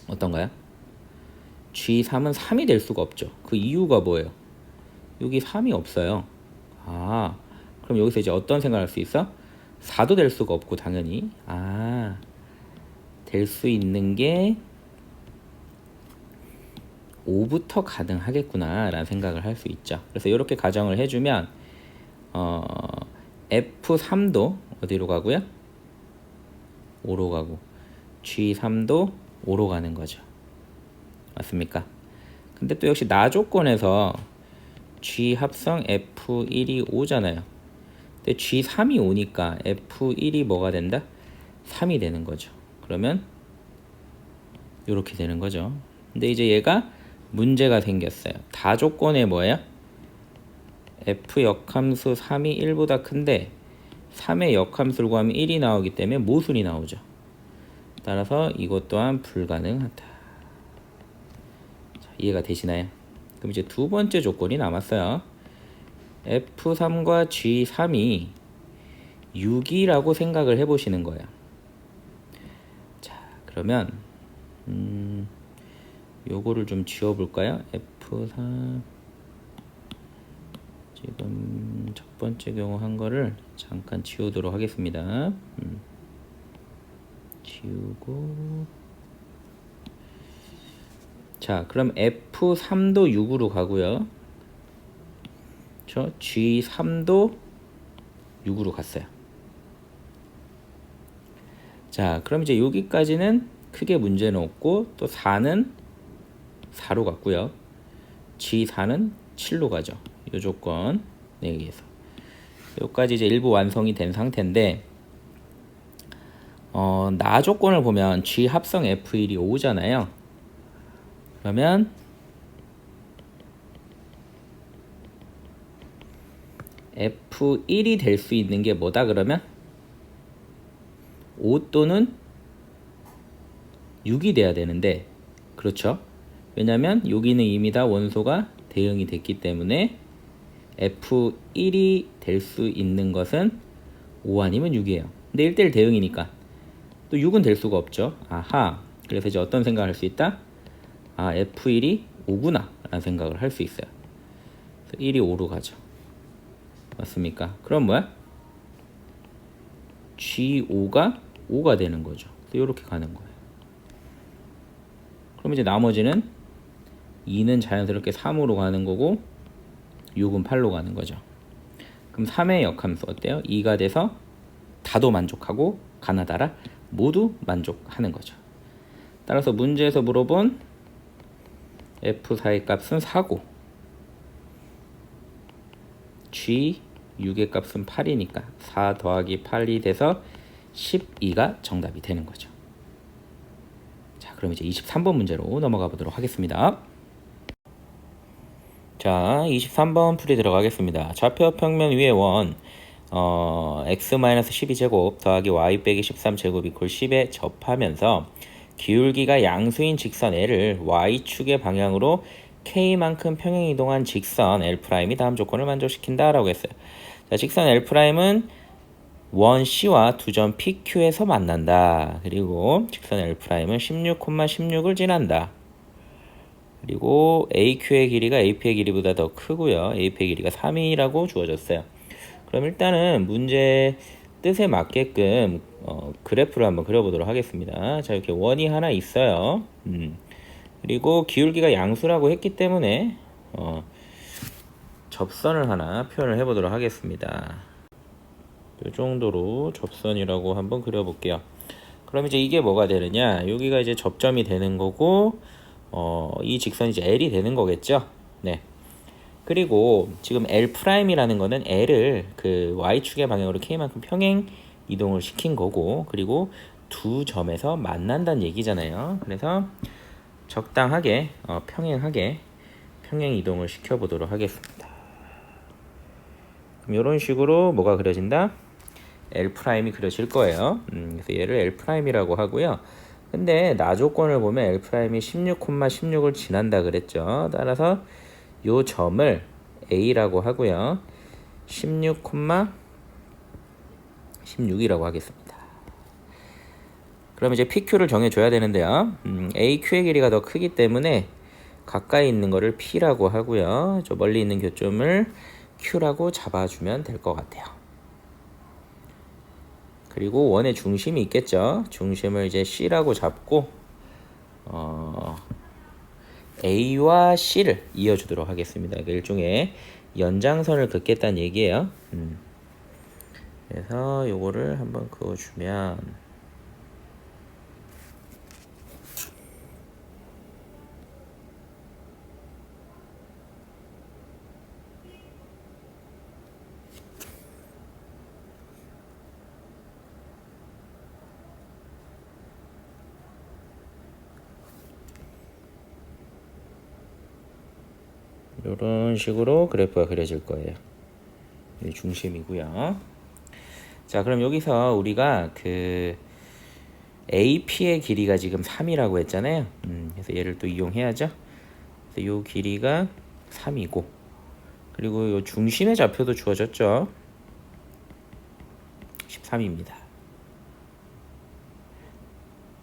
어떤가요? G3은 3이 될 수가 없죠. 그 이유가 뭐예요? 여기 3이 없어요. 아, 그럼 여기서 이제 어떤 생각을 할 수 있어? 4도 될 수가 없고 당연히 될 수 있는 게 5부터 가능하겠구나 라는 생각을 할 수 있죠. 그래서 이렇게 가정을 해주면 F3도 어디로 가고요? 5로 가고 G3도 5로 가는 거죠. 맞습니까? 근데 또 역시 나 조건에서 G 합성 F1이 5잖아요. 근데 G3이 5니까 F1이 뭐가 된다? 3이 되는 거죠. 그러면 이렇게 되는 거죠. 근데 이제 얘가 문제가 생겼어요. 다 조건에 뭐예요? F 역함수 3이 1보다 큰데 3의 역함수를 구하면 1이 나오기 때문에 모순이 나오죠. 따라서 이것 또한 불가능하다. 자, 이해가 되시나요? 그럼 이제 두 번째 조건이 남았어요. F3과 G3이 6이라고 생각을 해보시는 거예요. 자, 그러면 요거를 좀 지워볼까요? F3 지금 첫 번째 경우 한 거를 잠깐 지우도록 하겠습니다. 지우고 자, 그럼 F3도 6으로 가고요. 저 G3도 6으로 갔어요. 자, 그럼 이제 여기까지는 크게 문제는 없고 또 4는 4로 갔고요. G4는 7로 가죠. 이 조건에 의해서. 여기까지 이제 일부 완성이 된 상태인데 나 조건을 보면 G 합성 F1이 5잖아요. 그러면 F1이 될 수 있는 게 뭐다 그러면 5 또는 6이 돼야 되는데 그렇죠? 왜냐면 여기는 이미 다 원소가 대응이 됐기 때문에 F1이 될 수 있는 것은 5 아니면 6이에요. 근데 1대1 대응이니까 또 6은 될 수가 없죠. 아하. 그래서 이제 어떤 생각을 할 수 있다? F1이 5구나 라는 생각을 할 수 있어요. 그래서 1이 5로 가죠. 맞습니까? 그럼 뭐야? G5가 5가 되는 거죠. 이렇게 가는 거예요. 그럼 이제 나머지는 2는 자연스럽게 3으로 가는 거고 6은 8로 가는 거죠. 그럼 3의 역함수 어때요? 2가 돼서 다도 만족하고 가나다라 모두 만족하는 거죠. 따라서 문제에서 물어본 F4의 값은 4고 G6의 값은 8이니까 4 더하기 8이 돼서 12가 정답이 되는 거죠. 자, 그럼 이제 23번 문제로 넘어가 보도록 하겠습니다. 자, 23번 풀이 들어가겠습니다. 좌표 평면 위의 원 x-12제곱 더하기 y 빼기 13제곱 이퀄 10에 접하면서 기울기가 양수인 직선 L을 y축의 방향으로 K만큼 평행이동한 직선 L'이 다음 조건을 만족시킨다 라고 했어요. 자, 직선 L'은 원 C와 두 점 PQ에서 만난다. 그리고 직선 L'은 16,16을 지난다. 그리고 AQ의 길이가 AP의 길이보다 더 크고요. AP의 길이가 3이라고 주어졌어요. 그럼 일단은 문제 뜻에 맞게끔 그래프를 한번 그려보도록 하겠습니다. 자, 이렇게 원이 하나 있어요. 그리고 기울기가 양수라고 했기 때문에 접선을 하나 표현을 해보도록 하겠습니다. 이 정도로 접선이라고 한번 그려볼게요. 그럼 이제 이게 뭐가 되느냐? 여기가 이제 접점이 되는 거고 이 직선이 이제 L이 되는 거겠죠? 네. 그리고 지금 L'이라는 거는 L을 그 Y축의 방향으로 K만큼 평행 이동을 시킨 거고, 그리고 두 점에서 만난다는 얘기잖아요. 그래서 적당하게 평행하게 평행 이동을 시켜 보도록 하겠습니다. 그럼 이런 식으로 뭐가 그려진다? L'이 그려질 거예요. 그래서 얘를 L'이라고 하고요. 근데 나 조건을 보면 L'이 16,16을 지난다 그랬죠. 따라서 요 점을 A라고 하고요. 16,16이라고 하겠습니다. 그럼 이제 PQ를 정해줘야 되는데요. AQ의 길이가 더 크기 때문에 가까이 있는 거를 P라고 하고요. 저 멀리 있는 교점을 Q라고 잡아주면 될 것 같아요. 그리고 원의 중심이 있겠죠. 중심을 이제 C라고 잡고 A와 C를 이어주도록 하겠습니다. 일종의 연장선을 긋겠다는 얘기예요. 그래서 요거를 한번 그어주면 이런 식으로 그래프가 그려질 거예요. 이 중심이고요. 자, 그럼 여기서 우리가 그 AP의 길이가 지금 3이라고 했잖아요. 그래서 얘를 또 이용해야죠. 그래서 요 길이가 3이고, 그리고 요 중심의 좌표도 주어졌죠. 13입니다.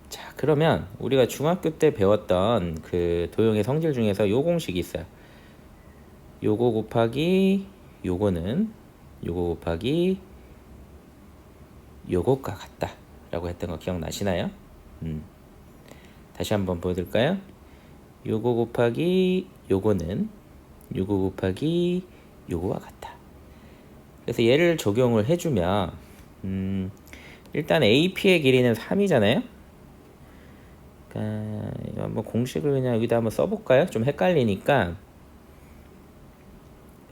자, 그러면 우리가 중학교 때 배웠던 그 도형의 성질 중에서 요 공식이 있어요. 요거 곱하기 요거는 요거 곱하기 요것과 같다 라고 했던 거 기억나시나요? 다시 한번 보여드릴까요? 요거 곱하기 요거는 요거 곱하기 요거와 같다. 그래서 얘를 적용을 해주면 일단 AP의 길이는 3이잖아요. 그러니까 한번 공식을 그냥 여기다 한번 써볼까요? 좀 헷갈리니까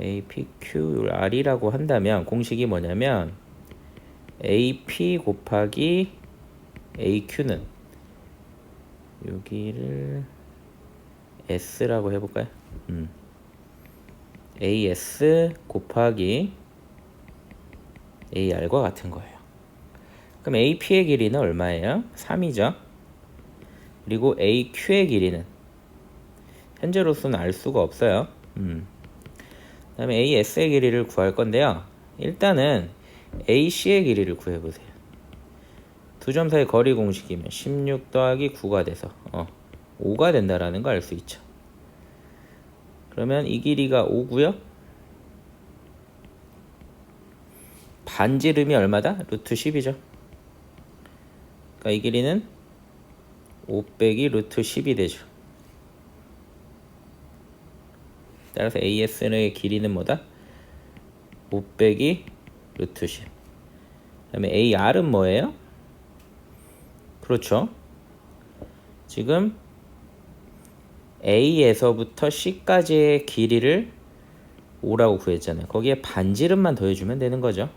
APQR이라고 한다면 공식이 뭐냐면 AP 곱하기 AQ는 여기를 S라고 해볼까요? AS 곱하기 AR과 같은 거예요. 그럼 AP의 길이는 얼마예요? 3이죠. 그리고 AQ의 길이는 현재로서는 알 수가 없어요. 그 다음에 AS의 길이를 구할 건데요. 일단은 AC의 길이를 구해보세요. 두 점 사이 거리 공식이면 16 더하기 9가 돼서 5가 된다라는 거 알 수 있죠. 그러면 이 길이가 5고요. 반지름이 얼마다? 루트 10이죠. 그러니까 이 길이는 5 빼기 루트 10이 되죠. 따라서 AS의 길이는 뭐다? 5 빼기 루트 10. 그 다음에 AR은 뭐예요? 그렇죠. 지금 A에서부터 C까지의 길이를 5라고 구했잖아요. 거기에 반지름만 더해주면 되는 거죠.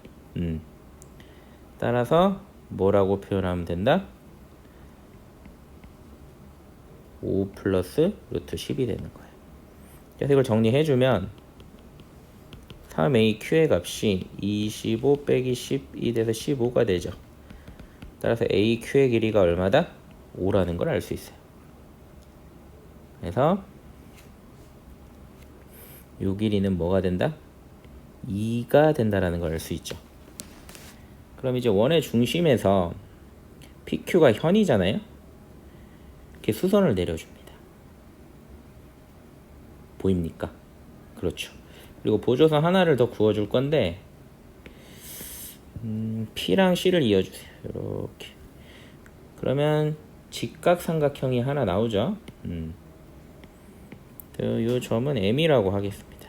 따라서 뭐라고 표현하면 된다? 5 플러스 루트 10이 되는 거예요. 그래서 이걸 정리해주면 3AQ의 값이 25 빼기 10이 돼서 15가 되죠. 따라서 AQ의 길이가 얼마다? 5라는 걸 알 수 있어요. 그래서 이 길이는 뭐가 된다? 2가 된다라는 걸 알 수 있죠. 그럼 이제 원의 중심에서 PQ가 현이잖아요. 이렇게 수선을 내려줍니다. 보입니까? 그렇죠. 그리고 보조선 하나를 더 그어줄 건데 P랑 C를 이어주세요. 이렇게. 그러면 직각삼각형이 하나 나오죠. 이 점은 M이라고 하겠습니다.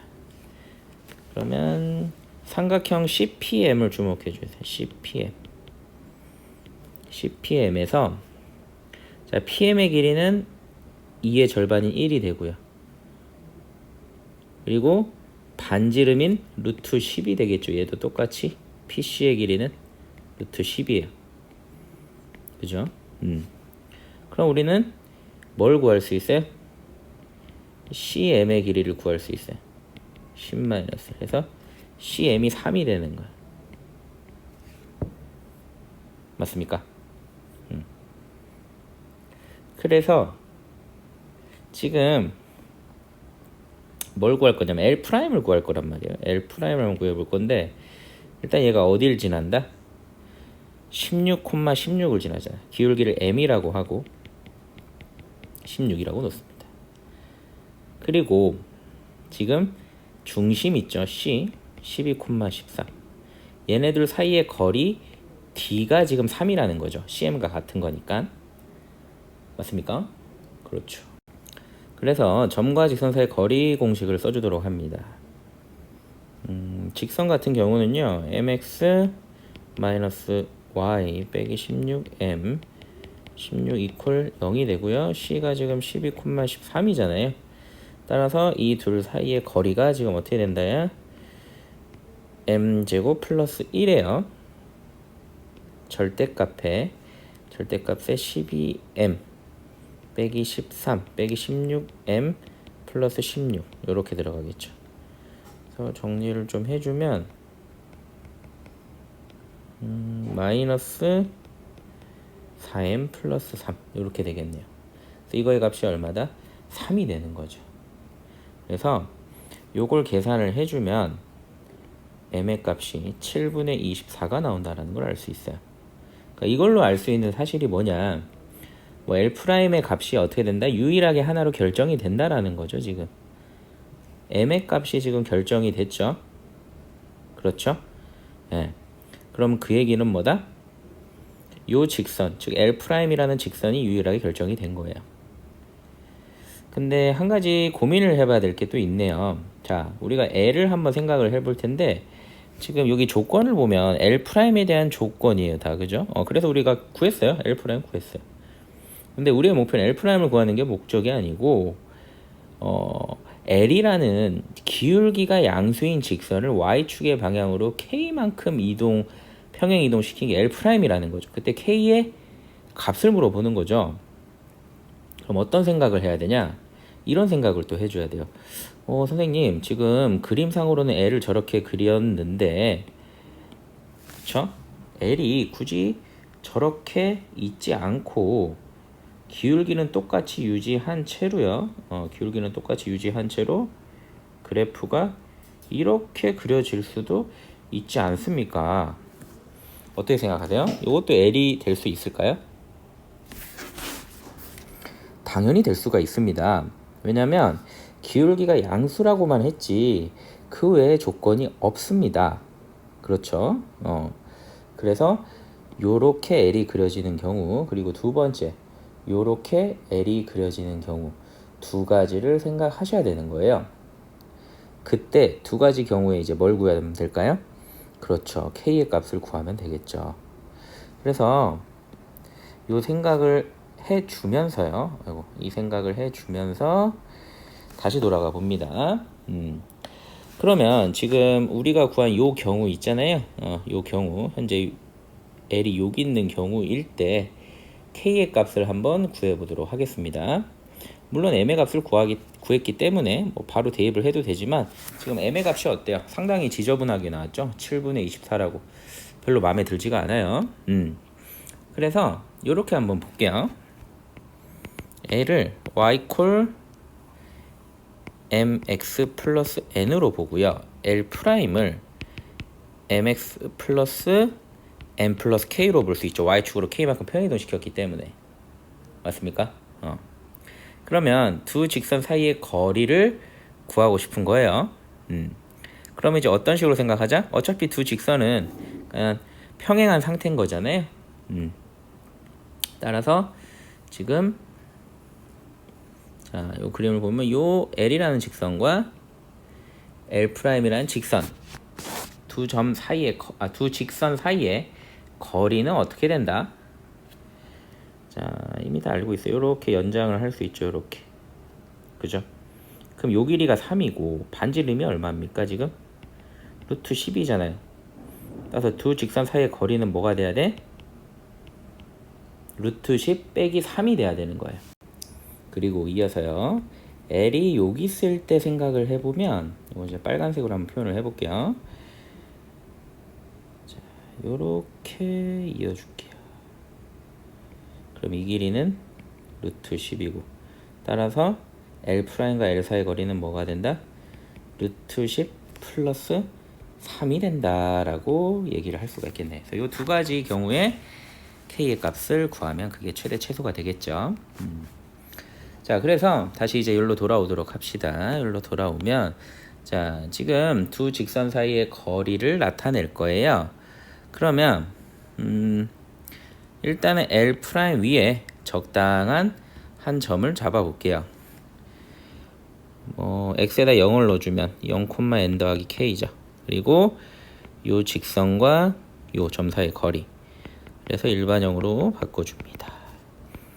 그러면 삼각형 CPM을 주목해 주세요. CPM. CPM에서 자, PM의 길이는 2의 절반인 1이 되고요. 그리고 반지름인 루트 10이 되겠죠. 얘도 똑같이 PC의 길이는 루트 10이에요. 그죠? 그럼 우리는 뭘 구할 수 있어요? CM의 길이를 구할 수 있어요. 10마이너스 해서 CM이 3이 되는 거예요. 맞습니까? 그래서 지금 뭘 구할 거냐면 L'을 구할 거란 말이에요. L'을 구해볼 건데 일단 얘가 어딜 지난다? 16,16을 지나잖아요. 기울기를 m이라고 하고 16이라고 놓습니다. 그리고 지금 중심 있죠. C 12,14. 얘네들 사이의 거리 D가 지금 3이라는 거죠. CM과 같은 거니까. 맞습니까? 그렇죠. 그래서 점과 직선 사이의 거리 공식을 써주도록 합니다. 직선 같은 경우는요. mx y 빼기 16m 16 이퀄 0이 되고요. C가 지금 12,13이잖아요. 따라서 이 둘 사이의 거리가 지금 어떻게 된다요? m제곱 플러스 1이에요. 절대값에 12m 빼기 13 빼기 16m 플러스 16 이렇게 들어가겠죠. 그래서 정리를 좀 해주면 마이너스 4m 플러스 3 이렇게 되겠네요. 그래서 이거의 값이 얼마다? 3이 되는 거죠. 그래서 요걸 계산을 해주면 m의 값이 7분의 24가 나온다는 걸 알 수 있어요. 그러니까 이걸로 알 수 있는 사실이 뭐냐, 뭐 L'의 값이 어떻게 된다? 유일하게 하나로 결정이 된다라는 거죠. 지금 m의 값이 지금 결정이 됐죠. 그렇죠? 예. 그럼 그 얘기는 뭐다? 요 직선, 즉 L'이라는 직선이 유일하게 결정이 된 거예요. 근데 한 가지 고민을 해봐야 될 게 또 있네요. 자, 우리가 L을 한번 생각을 해볼 텐데 지금 여기 조건을 보면 L'에 대한 조건이에요. 다 그죠? 그래서 우리가 구했어요. L' 구했어요. 근데 우리의 목표는 L'을 구하는 게 목적이 아니고 L이라는 기울기가 양수인 직선을 Y축의 방향으로 K만큼 평행 이동시킨 게 L'이라는 거죠. 그때 K의 값을 물어보는 거죠. 그럼 어떤 생각을 해야 되냐? 이런 생각을 또 해줘야 돼요. 선생님, 지금 그림상으로는 L을 저렇게 그렸는데, 그쵸? L이 굳이 저렇게 있지 않고, 기울기는 똑같이 유지한 채로요. 기울기는 똑같이 유지한 채로, 그래프가 이렇게 그려질 수도 있지 않습니까? 어떻게 생각하세요? 이것도 L이 될 수 있을까요? 당연히 될 수가 있습니다. 왜냐면 기울기가 양수라고만 했지 그 외에 조건이 없습니다. 그렇죠? 그래서 요렇게 L이 그려지는 경우, 그리고 두 번째 요렇게 L이 그려지는 경우, 두 가지를 생각하셔야 되는 거예요. 그때 두 가지 경우에 이제 뭘 구하면 될까요? 그렇죠. K의 값을 구하면 되겠죠. 그래서 요 생각을 해주면서요. 이 생각을 해주면서 다시 돌아가 봅니다. 그러면 지금 우리가 구한 요 경우 있잖아요. 요 경우 현재 L이 여기 있는 경우일 때 K의 값을 한번 구해보도록 하겠습니다. 물론 M의 값을 구했기 때문에 뭐 바로 대입을 해도 되지만 지금 M의 값이 어때요? 상당히 지저분하게 나왔죠? 7분의 24라고 별로 마음에 들지가 않아요. 그래서 이렇게 한번 볼게요. L을 y 콜 mx 플러스 n으로 보고요. L'을 mx 플러스 n 플러스 k로 볼 수 있죠. y축으로 k만큼 평행이동 시켰기 때문에. 맞습니까? 그러면 두 직선 사이의 거리를 구하고 싶은 거예요. 그럼 이제 어떤 식으로 생각하자? 어차피 두 직선은 그냥 평행한 상태인 거잖아요. 따라서 지금 자, 요 그림을 보면 요 L이라는 직선과 L'이라는 직선 두 직선 사이의 거리는 어떻게 된다? 자, 이미 다 알고 있어요. 이렇게 연장을 할 수 있죠. 이렇게. 그죠? 그럼 요 길이가 3이고 반지름이 얼마입니까? 지금? 루트 10이잖아요. 따라서 두 직선 사이의 거리는 뭐가 돼야 돼? 루트 10 빼기 3이 돼야 되는 거예요. 그리고 이어서요. L이 여기 있을 때 생각을 해보면 이거 이제 빨간색으로 한번 표현을 해볼게요. 자, 요렇게 이어줄게요. 그럼 이 길이는 루트 10이고 따라서 L'과 L 사이의 거리는 뭐가 된다? 루트 10 플러스 3이 된다라고 얘기를 할 수가 있겠네요. 그래서 이 두 가지 경우에 k의 값을 구하면 그게 최대 최소가 되겠죠. 자, 그래서 다시 이제 여기로 돌아오도록 합시다. 여기로 돌아오면 자, 지금 두 직선 사이의 거리를 나타낼 거예요. 그러면 일단은 L' 위에 적당한 한 점을 잡아 볼게요. x에다 0을 넣어주면 0, n 더하기 k죠. 그리고 요 직선과 요 점 사이의 거리. 그래서 일반형으로 바꿔줍니다.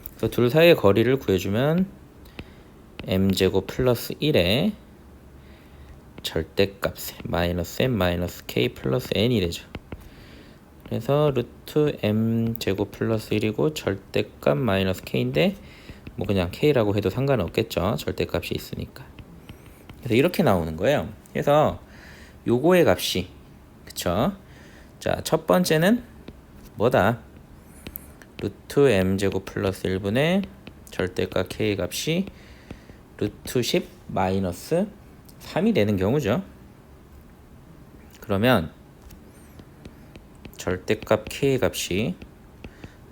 그래서 둘 사이의 거리를 구해주면 m제곱 플러스 1에 절대값에 마이너스 m 마이너스 k 플러스 n이 되죠. 그래서 루트 m제곱 플러스 1이고 절대값 마이너스 k인데 뭐 그냥 k라고 해도 상관없겠죠. 절대값이 있으니까. 그래서 이렇게 나오는 거예요. 그래서 요거의 값이 그쵸? 자, 첫 번째는 뭐다? 루트 m제곱 플러스 1분의 절대값 k의 값이 루트 10 마이너스 3이 되는 경우죠. 그러면 절대값 k의 값이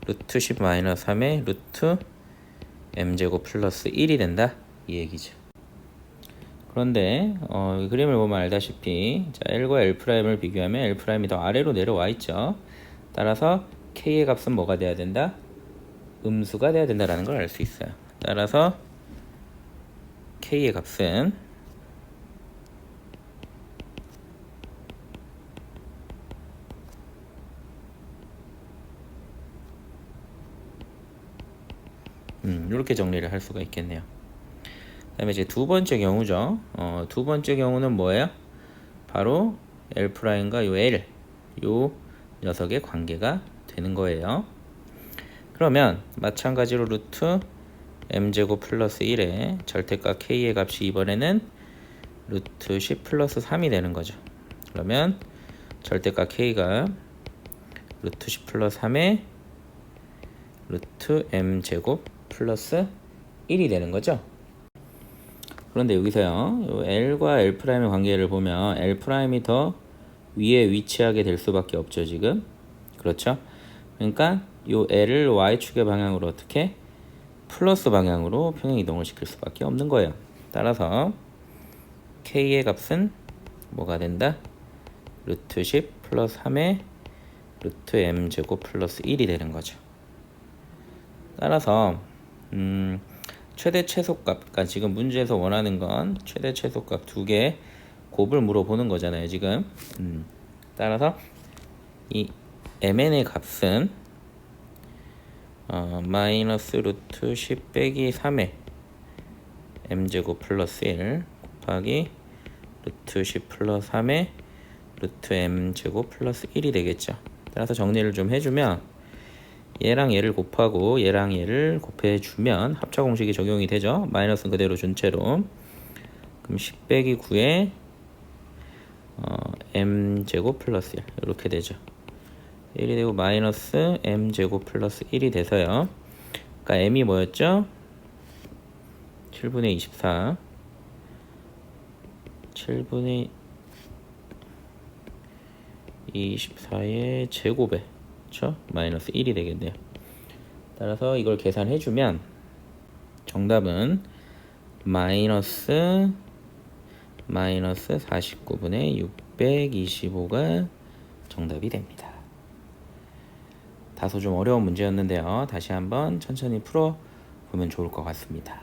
루트 10 마이너스 3의 루트 m제곱 플러스 1이 된다 이 얘기죠. 그런데 이 그림을 보면 알다시피 자, L과 L'을 비교하면 L'이 더 아래로 내려와 있죠. 따라서 k의 값은 뭐가 돼야 된다? 음수가 돼야 된다라는 걸 알 수 있어요. 따라서 k의 값은 이렇게 정리를 할 수가 있겠네요. 그 다음에 이제 두 번째 경우죠. 두 번째 경우는 뭐예요? 바로 L'과 요 L, 요 녀석의 관계가 되는 거예요. 그러면 마찬가지로 루트 m제곱 플러스 1에 절대값 k의 값이 이번에는 루트 10 플러스 3이 되는 거죠. 그러면 절대값 k가 루트 10 플러스 3에 루트 m제곱 플러스 1이 되는 거죠. 그런데 여기서요, 요 L과 L'의 관계를 보면 L'이 더 위에 위치하게 될 수밖에 없죠, 지금. 그렇죠? 그러니까 요 L을 Y축의 방향으로 어떻게? 플러스 방향으로 평행 이동을 시킬 수밖에 없는 거예요. 따라서 K의 값은 뭐가 된다? 루트 10 플러스 3의 루트 M제곱 플러스 1이 되는 거죠. 따라서 최대 최소값, 그러니까 지금 문제에서 원하는 건 최대 최소값 두 개 곱을 물어보는 거잖아요, 지금. 따라서 이 mn의 값은 마이너스 루트 10 빼기 3의 m제곱 플러스 1 곱하기 루트 10 플러스 3의 루트 m제곱 플러스 1이 되겠죠. 따라서 정리를 좀 해주면 얘랑 얘를 곱하고 얘랑 얘를 곱해주면 합차 공식이 적용이 되죠. 마이너스는 그대로 준 채로. 그럼 10 빼기 9에 m제곱 플러스 1 이렇게 되죠. 1이 되고 마이너스 m제곱 플러스 1이 돼서요. 그러니까 m이 뭐였죠? 7분의 24 7분의 24의 제곱에 그렇죠? 마이너스 1이 되겠네요. 따라서 이걸 계산해주면 정답은 마이너스 49분의 625가 정답이 됩니다. 다소 좀 어려운 문제였는데요. 다시 한번 천천히 풀어보면 좋을 것 같습니다.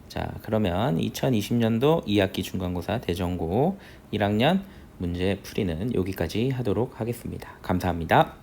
자, 그러면 2020년도 2학기 중간고사 대전고 1학년 문제 풀이는 여기까지 하도록 하겠습니다. 감사합니다.